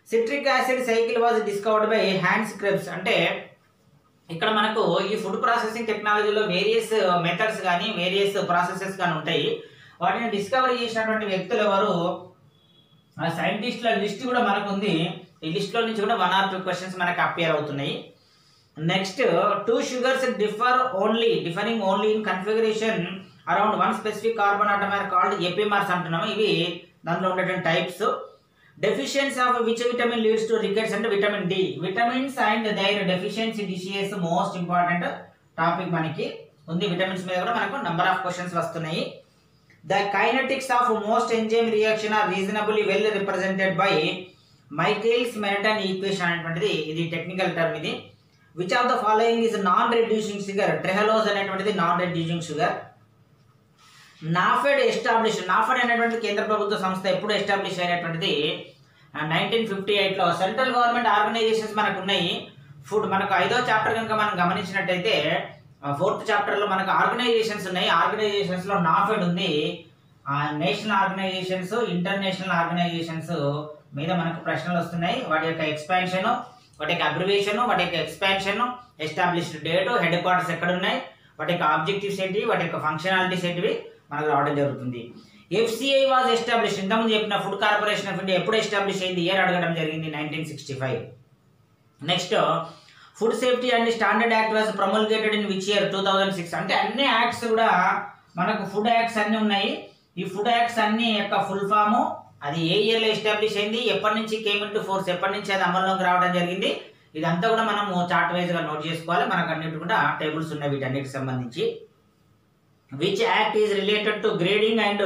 Citric acid cycle was discovered by Hans Krebs. అంటే ఇక్కడ మనకు ఈ ఫుడ్ ప్రాసెసింగ్ టెక్నాలజీలో వేరియస్ మెథడ్స్ కానీ వేరియస్ ప్రాసెసెస్ కానీ ఉంటాయి. వాటిని డిస్కవరీ చేసినటువంటి వ్యక్తులు ఎవరు, ఆ సైంటిస్టుల లిస్ట్ కూడా మనకు ఉంది. ఈ లిస్ట్లో నుంచి కూడా 1 or 2 క్వశ్చన్స్ మనకు అపియర్ అవుతున్నాయి. Next 2 sugars differing only in configuration around one specific carbon atom are called epimers అంటున్నాము. ఇవి దాంట్లో ఉండేటువంటి types. Deficiency of which vitamin leads to rickets అంటే vitamin D. Vitamins and their deficiency diseases most important topic మనకి ఉంది. Vitamins మీద కూడా మనకు నంబర్ ఆఫ్ క్వశ్చన్స్ వస్తున్నాయి. The kinetics of most enzyme reaction are reasonably well represented by Michaelis Menten equation అనేటువంటిది ఇది technical term. ఇది which of the following is non reducing sugar. Trehalose అనేటువంటిది నాన్ రెడ్యూసింగ్ షుగర్. నాఫెడ్ అనేటువంటి కేంద్ర ప్రభుత్వ సంస్థ ఎప్పుడు ఎస్టాబ్లిష్ అయినటువంటిది 1958లో. సెంట్రల్ గవర్నమెంట్ ఆర్గనైజేషన్స్ మనకు ఉన్నాయి. ఫుడ్ మనకు 5వ చాప్టర్ కనుక మనం గమనించినట్టయితే 4th చాప్టర్లో మనకు ఆర్గనైజేషన్స్ ఉన్నాయి. ఆర్గనైజేషన్స్లో నాఫెడ్ ఉంది. నేషనల్ ఆర్గనైజేషన్స్, ఇంటర్నేషనల్ ఆర్గనైజేషన్స్ మీద మనకు ప్రశ్నలు వస్తున్నాయి. వాటి యొక్క ఎక్స్పాన్షన్, వాటి యొక్క అబ్రివేషన్, వాటి యొక్క expansion, established date, head quarters ఎక్కడ ఉన్నాయి, వాటి యొక్క ఆబ్జెక్టివ్స్ ఏంటి, వాటి యొక్క ఫంక్షనాలిటీస్ ఏంటివి మనకు రావడం జరుగుతుంది. FCI వాజ్ ఎస్టాబ్లిష్, ఇంతకుముందు చెప్పిన ఫుడ్ కార్పొరేషన్ ఆఫ్ ఇండియా ఎప్పుడు ఎస్టాబ్లిష్ అయింది, ఇయర్ అడగడం జరిగింది 1965. Next food safety and standard act was promulgated in which year 2006. అంటే అన్ని యాక్ట్స్ కూడా మనకు ఫుడ్ యాక్ట్స్ అన్ని ఉన్నాయి. ఈ ఫుడ్ యాక్ట్స్ అన్ని యొక్క ఫుల్ ఫామ్, అది ఏ ఇయర్లో ఎస్టాబ్లిష్ అయింది, ఎప్పటి నుంచి కేమ్ ఇంటూ ఫోర్స్, ఎప్పటి నుంచి అది అమల్లోకి రావడం జరిగింది, ఇదంతా కూడా మనము చార్ట్ వైజ్గా నోట్ చేసుకోవాలి. మనకు అన్నిటి కూడా టేబుల్స్ ఉన్నాయి వీటన్నిటికి సంబంధించి. Which act is related to grading and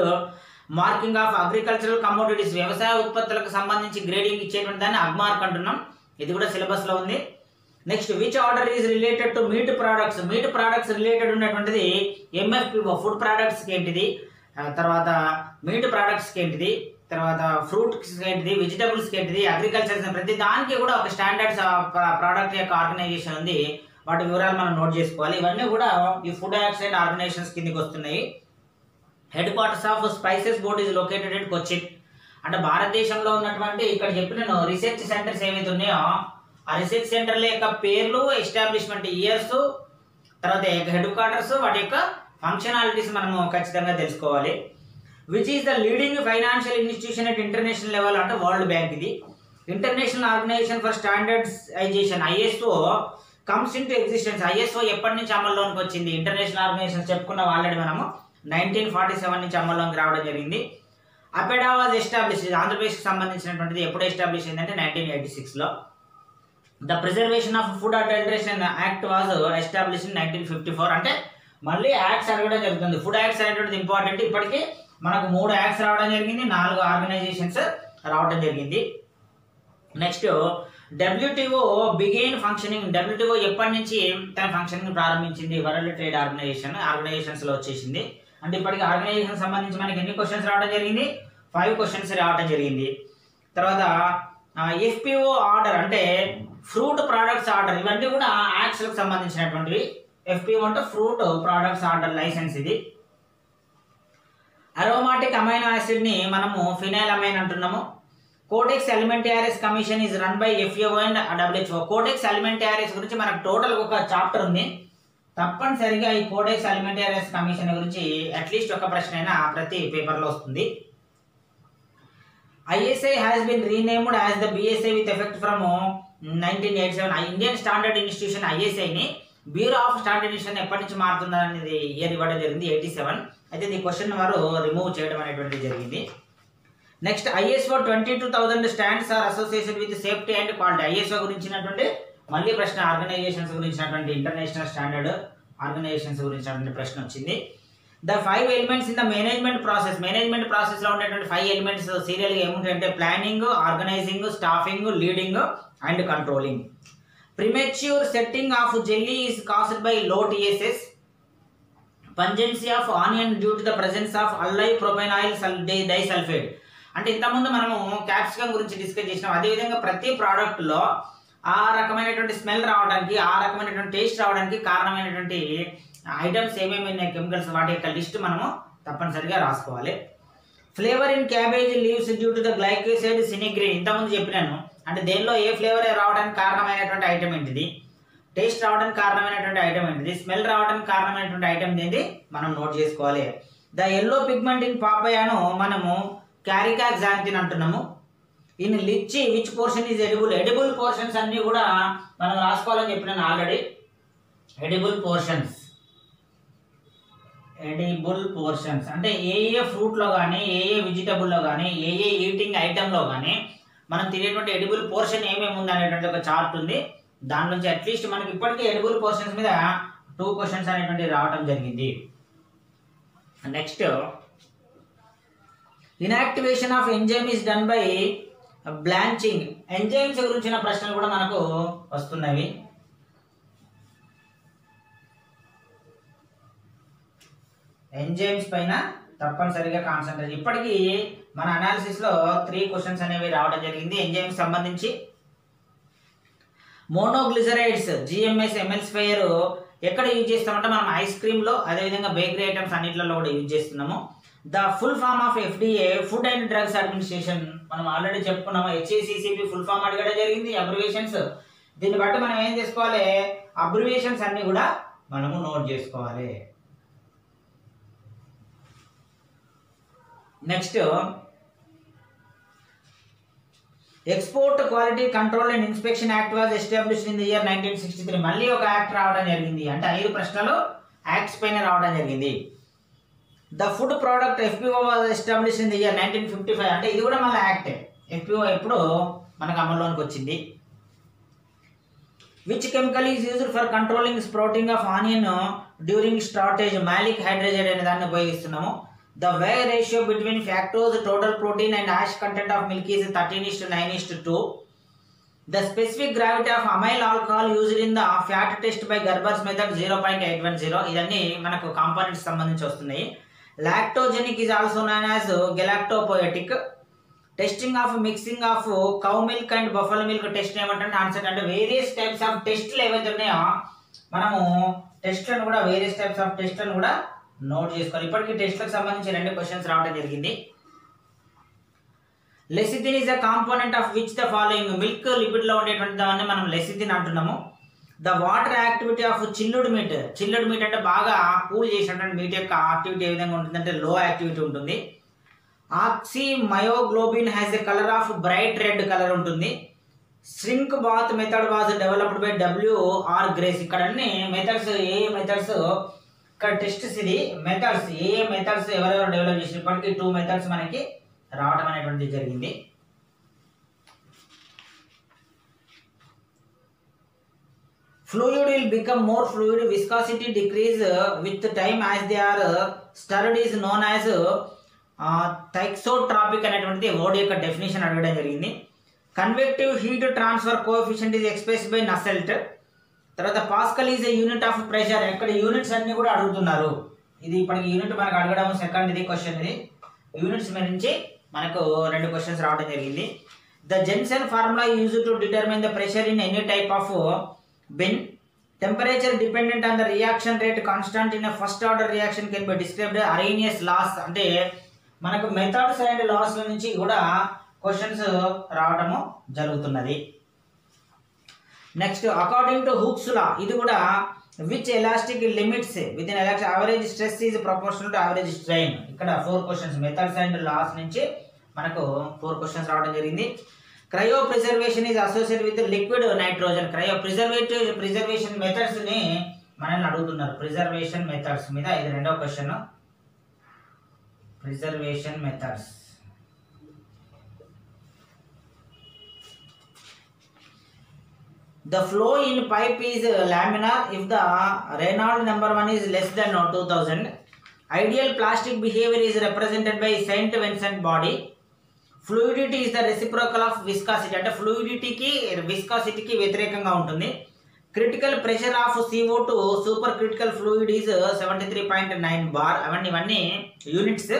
marking of agricultural commodities. వ్యవసాయ ఉత్పత్తులకు సంబంధించి గ్రేడింగ్ ఇచ్చేటువంటి దాన్ని అగ్మార్క్ అంటున్నాం. ఇది కూడా సిలబస్లో ఉంది. Next which order is related to meet products. Meet products related ఉన్నటువంటిది MFPO ఫుడ్ ప్రోడక్ట్స్కి ఏంటిది, తర్వాత మీట్ ప్రోడక్ట్స్కి ఏంటిది, తర్వాత ఫ్రూట్స్కి ఏంటిది, వెజిటబుల్స్కి ఏంటిది, అగ్రికల్చర్, ప్రతి దానికి కూడా ఒక స్టాండర్డ్స్ ప్రోడక్ట్ యొక్క ఆర్గనైజేషన్ ఉంది. వాటి వివరాలు మనం నోట్ చేసుకోవాలి. ఇవన్నీ కూడా ఈ ఫుడ్ యాక్ట్స్ అండ్ ఆర్గనైజేషన్స్ కిందకి వస్తున్నాయి. Head quarters of spices board is located at Cochin. అంటే భారతదేశంలో ఉన్నటువంటి ఇక్కడ చెప్పిన రీసెర్చ్ సెంటర్స్ ఏవైతే ఉన్నాయో ఆ రీసెర్చ్ సెంటర్ల యొక్క పేర్లు, ఎస్టాబ్లిష్మెంట్ ఇయర్స్, తర్వాత హెడ్ క్వార్టర్స్, వాటి యొక్క ఫంక్షనాలిటీస్ మనము ఖచ్చితంగా తెలుసుకోవాలి. Which is the leading financial institution at international level అంటే వరల్డ్ బ్యాంక్. ఇది International Organization for Standardization ISO comes into existence. ISO ఎప్పటి నుంచి అమల్లోకి వచ్చింది, ఇంటర్నేషనల్ ఆర్గనైజేషన్ చెప్పుకున్న ఆల్రెడీ మనము 1947 నుంచి అమల్లోకి రావడం జరిగింది. అపెడా వాజ్ ఎస్టాబ్లిష్, ఆంధ్రప్రదేశ్కి సంబంధించినటువంటిది ఎప్పుడు ఎస్టాబ్లిష్ అయిందంటే 1986లో. The preservation of food adulteration act was establish in 1954. అంటే మళ్ళీ యాక్ట్స్ అడగడం జరుగుతుంది. ఫుడ్ యాక్ట్స్ అనేటువంటిది ఇంపార్టెంట్. ఇప్పటికీ మనకు 3 యాక్ట్స్ రావడం జరిగింది, 4 ఆర్గనైజేషన్స్ రావడం జరిగింది. Next WTO begin functioning. WTO ఎప్పటి నుంచి తన ఫంక్షనింగ్ ప్రారంభించింది, వరల్డ్ ట్రేడ్ ఆర్గనైజేషన్స్లో వచ్చేసింది. అంటే ఇప్పటికి ఆర్గనైజేషన్ సంబంధించి మనకి ఎన్ని క్వశ్చన్స్ రావడం జరిగింది, 5 క్వశ్చన్స్ రావడం జరిగింది. తర్వాత FPO ఆర్డర్ అంటే ఫ్రూట్ ప్రోడక్ట్స్ ఆర్డర్, ఇవన్నీ కూడా యాక్ట్స్లకు సంబంధించినటువంటివి. FPO అంటే ఫ్రూట్ ప్రోడక్ట్స్ ఆర్డర్ లైసెన్స్. ఇది అరోమాటిక్ అమైనో యాసిడ్ ని మనము ఫినైల్ అమైన్ అంటున్నాము. Codex Alimentarius Commission is run by FAO and WHO. Codex Alimentarius గురించి మనకు టోటల్ ఒక చాప్టర్ ఉంది. తప్పనిసరిగా ఈ కోడెక్స్ అలిమెంటారియస్ కమిషన్ గురించి అట్లీస్ట్ ఒక ప్రశ్న అయినా ప్రతి పేపర్లో వస్తుంది. ISI has been renamed as the BSI with effect from 1987. Indian standard institution ISIని బ్యూరో ఆఫ్ స్టాండర్డైజేషన్ ఎప్పటి నుంచి మారుతుంది అనేది ఇయర్ ఇవ్వడం జరిగింది 87. అయితే ఈ క్వశ్చన్ వారు రిమూవ్ చేయడం అనేటువంటిది జరిగింది. Next ISO 22000 stands or association with safety and quality. ISO గురించినటువంటి మళ్ళీ ప్రశ్న, ఆర్గనైజేషన్స్ గురించినటువంటి ఇంటర్నేషనల్ స్టాండర్డ్ ఆర్గనైజేషన్స్ గురించినటువంటి ప్రశ్న వచ్చింది. The 5 elements in the management process. Management ప్రాసెస్లో ఉండేటువంటి 5 ఎలిమెంట్స్ సీరియల్గా ఏముంటాయంటే planning, organising, staffing, leading and controlling. Premature setting of jelly is caused by low TSS. Pungency of onion due to the presence of allyl propenyl disulphate. అంటే ఇంతకుముందు మనము capsicum గురించి discuss చేసినాం. అదేవిధంగా ప్రతి ప్రోడక్ట్లో ఆ రకమైనటువంటి స్మెల్ రావడానికి, ఆ రకమైనటువంటి టేస్ట్ రావడానికి కారణమైనటువంటి ఐటమ్స్ ఏమేమి ఉన్నాయి, కెమికల్స్, వాటి యొక్క లిస్ట్ మనము తప్పనిసరిగా రాసుకోవాలి. Flavour in cabbage leaves due to the glycoside sinigrin. ఇంతకుముందు చెప్పినాను. అంటే దేనిలో ఏ ఫ్లేవర్ రావడానికి కారణమైనటువంటి ఐటమ్ ఏంటిది, టేస్ట్ రావడానికి కారణమైనటువంటి ఐటమ్ ఏంటిది, స్మెల్ రావడానికి కారణమైనటువంటి ఐటమ్ ఏంటి మనం నోట్ చేసుకోవాలి. ద ఎల్లో పిగ్మెంట్ ఇన్ పాపయాను మనము క్యారికా గ్జాంతిన్ అంటున్నాము. In litchi which portion is edible. Edible portions అన్నీ కూడా మనం రాసుకోవాలని చెప్పినాను ఆల్రెడీ. ఎడిబుల్ పోర్షన్స్ అంటే ఏ ఫ్రూట్లో కానీ, ఏ వెజిటబుల్లో కానీ, ఏ ఈటింగ్ ఐటెంలో కానీ మనం తినేటువంటి ఎడిబుల్ పోర్షన్ ఏమేమి ఉంది అనేటువంటి ఒక చార్ట్ ఉంది. దాని నుంచి అట్లీస్ట్ మనకి ఇప్పటికీ ఎడిబుల్ పోర్షన్స్ మీద 2 క్వశ్చన్స్ అనేటువంటి రావడం జరిగింది. Next inactivation of enzyme is done by blanching. Enzymes గురించిన ప్రశ్నలు కూడా మనకు వస్తున్నవి. ఎంజైమ్స్ పైన తప్పనిసరిగా కాన్సంట్రేట్. ఇప్పటికీ మన అనాలిసిస్లో 3 క్వశ్చన్స్ అనేవి రావడం జరిగింది ఎంజైమ్స్ సంబంధించి. మోనోగ్లిజరైడ్స్ GMS ఎమెల్సిఫైయర్ ఎక్కడ యూజ్ చేస్తామంటే మనం ఐస్ క్రీమ్లో, అదేవిధంగా బేకరీ ఐటమ్స్ అన్నింటిలో కూడా యూజ్ చేస్తున్నాము. The full form of FDA food and drugs administration మనం ఆల్రెడీ చెప్పుకున్నాము. HACCP ఫుల్ ఫామ్ అడగడం జరిగింది, అబ్రివేషన్స్. దీన్ని బట్టి మనం ఏం చేసుకోవాలి, అబ్రివేషన్స్ అన్ని కూడా మనము నోట్ చేసుకోవాలి. Next export quality control and inspection act was established in the year 1963. మళ్ళీ ఒక యాక్ట్ రావడం జరిగింది. అంటే 5 ప్రశ్నలు యాక్ట్స్ పైన రావడం జరిగింది. The food product FPO was established in the year 1955. అంటే ఇది కూడా మళ్ళీ యాక్టే. FPO ఎప్పుడు మనకు అమల్లోనికి వచ్చింది. Which chemical is used for controlling sprouting of onion during storage. Maleic hydrazide అనే దాన్ని ఉపయోగిస్తున్నాము. The weigh ratio between fructose total protein and ash content of milk is 13:9:2. The specific gravity of amyl alcohol used in the fat test by Gerber's method 0.810. ఇదన్నీ మనకు components సంబంధించి వస్తున్నాయి. Lactogenic is also known as galactopoietic. Testing of mixing of cow milk and buffalo milk test ఏమంటే answer అంటే various types of టెస్ట్లు ఏవైతే ఉన్నాయో మనము టెస్ట్లను కూడా, వేరియస్ టైప్స్ ఆఫ్ టెస్ట్లను కూడా నోట్ చేసుకోవాలి. ఇప్పటికీ టెస్ట్లకు సంబంధించి 2 క్వశ్చన్స్ రావడం జరిగింది. Lecithin is a component of which the following. Milk లిపిడ్లో ఉండేటువంటి దాన్ని మనం లెసిథిన్ అంటున్నాము. The water activity of chilled meat. Chilled meat అంటే బాగా కూల్ చేసినటువంటి మీట్ యొక్క యాక్టివిటీ ఏ విధంగా ఉంటుందంటే లో యాక్టివిటీ ఉంటుంది. Oxymyoglobin has a colour of bright red colour ఉంటుంది. Shrink bath method was developed by WR Grace. ఇక్కడ అన్ని మెథడ్స్, ఏ మెథడ్స్ ఇక్కడ టెస్ట్స్, ఇది మెథడ్స్, ఏ మెథడ్స్ ఎవరెవరు డెవలప్ చేసిన, ఇప్పటికీ 2 మెథడ్స్ మనకి రావడం అనేటువంటిది జరిగింది. Fluid will become more fluid, viscosity decrease with time as they are stirred is known as థైక్సోట్రాపిక్ అనేటువంటిది వర్డ్ యొక్క డెఫినేషన్ అడగడం జరిగింది. Convective heat transfer coefficient is expressed by Nusselt. తర్వాత Pascal is a unit of pressure. ఇక్కడ units అన్ని కూడా అడుగుతున్నారు. ఇది ఇప్పటికి యూనిట్ మనకు అడగడం సెకండ్ ఇది క్వశ్చన్. ఇది యూనిట్స్ మీద నుంచి మనకు 2 క్వశ్చన్స్ రావడం జరిగింది. The Janssen formula use to determine the pressure in any type of bin. Temperature dependent on the reaction rate constant in first order reaction can be described Arrhenius laws. అంటే మనకు methods and loss నుంచి కూడా questions రావడము జరుగుతున్నది. Next according to hooks లా, ఇది కూడా which elastic limits with in average stress is proportional to average strain. ఇక్కడ 4 questions methods and loss నుంచి మనకు 4 క్వశ్చన్స్ రావడం జరిగింది. Cryopreservation is associated with liquid nitrogen. Cryopreservation మెథడ్స్ని మనల్ని అడుగుతున్నారు. ప్రిజర్వేషన్ మెథడ్స్ మీద ఇది రెండవ question. Preservation methods. The flow in pipe is laminar if the Reynolds number 1 is less than 2000. Ideal plastic behavior is represented by Saint Vincent body. Fluidity is the reciprocal of viscosity. అంటే ఫ్లూయిడిటీకి విస్కాసిటీకి వ్యతిరేకంగా ఉంటుంది. Critical pressure of CO2 supercritical fluid is 73.9 bar. ఇవన్నీ units.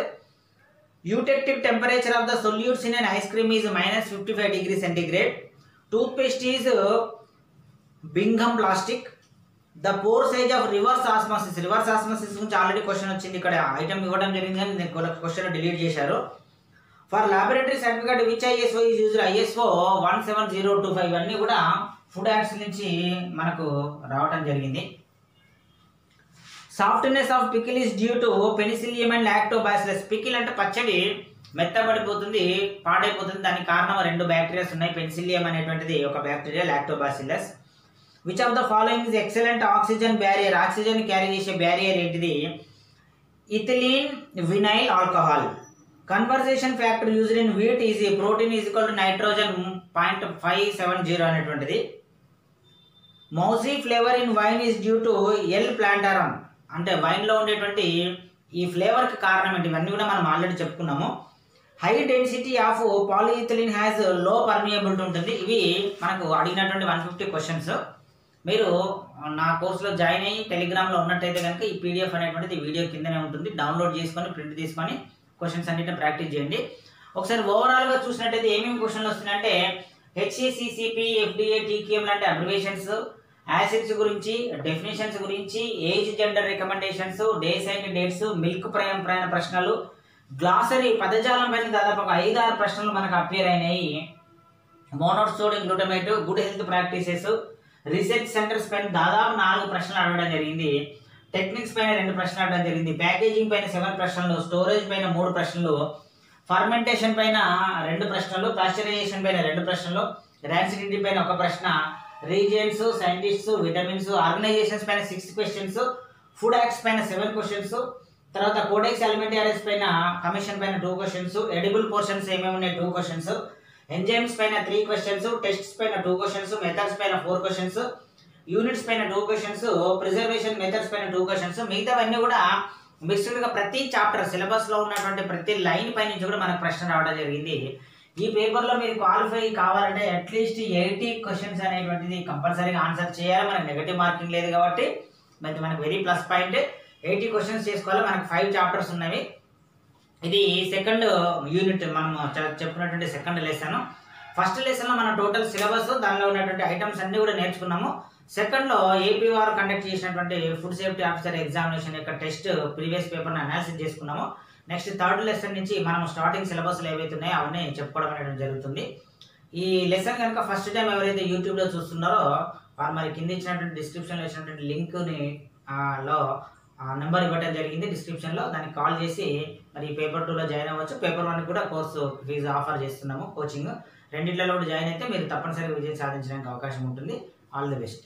Eutectic temperature of the solutes in an ice cream is -55 degree centigrade. Toothpaste is Bingham plastic. The pore size of reverse osmosis. Reverse osmosis గురించి already question వచ్చింది. ఇక్కడ item ఇవ్వడం జరిగింది కానీ నేను question delete చేశారు. For laboratory certificate which ISO is used ISO 17025. ఇవన్నీ కూడా ఫుడ్ యాడ్స్ నుంచి మనకు రావడం జరిగింది. Softness of pickle is due to penicillium and lactobacillus. Pickle అంటే పచ్చడి మెత్తబడిపోతుంది, పాడైపోతుంది. దానికి కారణం 2 బ్యాక్టీరియాస్ ఉన్నాయి. పెనిసిలియం అనేటువంటిది ఒక bacteria, lactobacillus. Which of the following is excellent oxygen barrier. Oxygen carry చేసే బ్యారియర్ ఏంటిది? Ethylene vinyl alcohol. Conversion factor used in wheat is protein is equal to nitrogen 0.570 అనేటువంటిది. Mousy flavour in wine is due to L plantarum. అంటే వైన్లో ఉండేటువంటి ఈ ఫ్లేవర్కి కారణం ఏంటి? ఇవన్నీ కూడా మనం ఆల్రెడీ చెప్పుకున్నాము. High density of polyethylene has low permeability ఉంటుంది. ఇవి మనకు అడిగినటువంటి 150 క్వశ్చన్స్. మీరు నా కోర్సులో జాయిన్ అయ్యి టెలిగ్రామ్లో ఉన్నట్టయితే కనుక ఈ PDF అనేటువంటిది వీడియో కిందనే ఉంటుంది. డౌన్లోడ్ చేసుకొని ప్రింట్ తీసుకొని క్వశ్చన్స్ అన్నిటిని ప్రాక్టీస్ చేయండి. ఒకసారి ఓవరాల్గా చూసినట్టయితే ఏమేమి క్వశ్చన్లు వస్తున్నాయంటే HACCP, FDA, TQM లాంటి అబ్రివేషన్స్, యాసిడ్స్ గురించి, డెఫినేషన్స్ గురించి, age gender recommendations, days and dates, milk ప్రయాణ ప్రశ్నలు, గ్లాసరీ పదజాలం పైన దాదాపు ఒక 5-6 ప్రశ్నలు మనకు అపియర్ అయినాయి. Mono sodium glutamate, good health practices, research centres పైన దాదాపు 4 ప్రశ్నలు అడగడం జరిగింది. టెక్నిక్స్ పైన 2 ప్రశ్నలు అడగడం జరిగింది. ప్యాకేజింగ్ పైన 7 ప్రశ్నలు, స్టోరేజ్ పైన 3 ప్రశ్నలు, ఫర్మెంటేషన్ పైన 2 ప్రశ్నలు, పాస్చరైజేషన్ పైన 2 ప్రశ్నలు, ర్యాన్సిడిటీ పైన 1 ప్రశ్న, రీజియన్స్, సైంటిస్ట్స్, విటమిన్స్, ఆర్గనైజేషన్స్ పైన 6 క్వశ్చన్స్, ఫుడ్ యాక్ట్స్ పైన 7 క్వశ్చన్స్, తర్వాత కోడెక్స్ అలిమెంటారియస్ పైన కమిషన్ పైన 2 క్వశ్చన్స్, ఎడిబుల్ పోర్షన్స్ ఏమేమి ఉన్నాయి 2 క్వశ్చన్స్, ఎంజైమ్స్ పైన 3 క్వశ్చన్స్, టెస్ట్స్ పైన 2 క్వశ్చన్స్, మెథడ్స్ పైన 4 క్వశ్చన్స్, యూనిట్స్ పైన 2 క్వశ్చన్స్, ప్రిజర్వేషన్ మెథడ్స్ పైన 2 క్వశ్చన్స్. మిగతావన్నీ కూడా మిక్స్డ్గా ప్రతి చాప్టర్ సిలబస్లో ఉన్నటువంటి ప్రతి లైన్ పై నుంచి కూడా మనకు ప్రశ్న రావడం జరిగింది. ఈ పేపర్లో మీరు క్వాలిఫై కావాలంటే అట్లీస్ట్ 80 క్వశ్చన్స్ అనేటువంటిది కంపల్సరీగా ఆన్సర్ చేయాలి. మనకు నెగటివ్ మార్కింగ్ లేదు కాబట్టి మనకు వెరీ ప్లస్ పాయింట్. 80 క్వశ్చన్స్ చేసుకోవాలి. మనకు 5 చాప్టర్స్ ఉన్నవి. ఇది సెకండ్ యూనిట్, మనం చెప్పినటువంటి సెకండ్ లెసన్. ఫస్ట్ లెసన్లో మన టోటల్ సిలబస్, దానిలో ఉన్నటువంటి ఐటమ్స్ అన్ని కూడా నేర్చుకున్నాము. సెకండ్లో ఏపీ వారు కండక్ట్ చేసినటువంటి ఫుడ్ సేఫ్టీ ఆఫీసర్ ఎగ్జామినేషన్ యొక్క టెస్ట్ ప్రీవియస్ పేపర్ని అనాలిసిస్ చేసుకున్నాము. నెక్స్ట్ థర్డ్ లెసన్ నుంచి మనం స్టార్టింగ్ సిలబస్లు ఏవైతే ఉన్నాయో అవన్నీ చెప్పుకోవడం అనేది జరుగుతుంది. ఈ లెసన్ కనుక ఫస్ట్ టైం ఎవరైతే యూట్యూబ్లో చూస్తున్నారో వారు మరి కింద ఇచ్చినటువంటి డిస్క్రిప్షన్లో ఇచ్చినటువంటి లింక్ని లో నెంబర్ ఇవ్వడం జరిగింది డిస్క్రిప్షన్లో. దానికి కాల్ చేసి మరి పేపర్ 2లో జాయిన్ అవ్వచ్చు. పేపర్ 1 కూడా కోర్సు ఫీజు ఆఫర్ చేస్తున్నాము, కోచింగ్. రెండిట్లలో కూడా జాయిన్ అయితే మీరు తప్పనిసరిగా విజయం సాధించడానికి అవకాశం ఉంటుంది. All the best.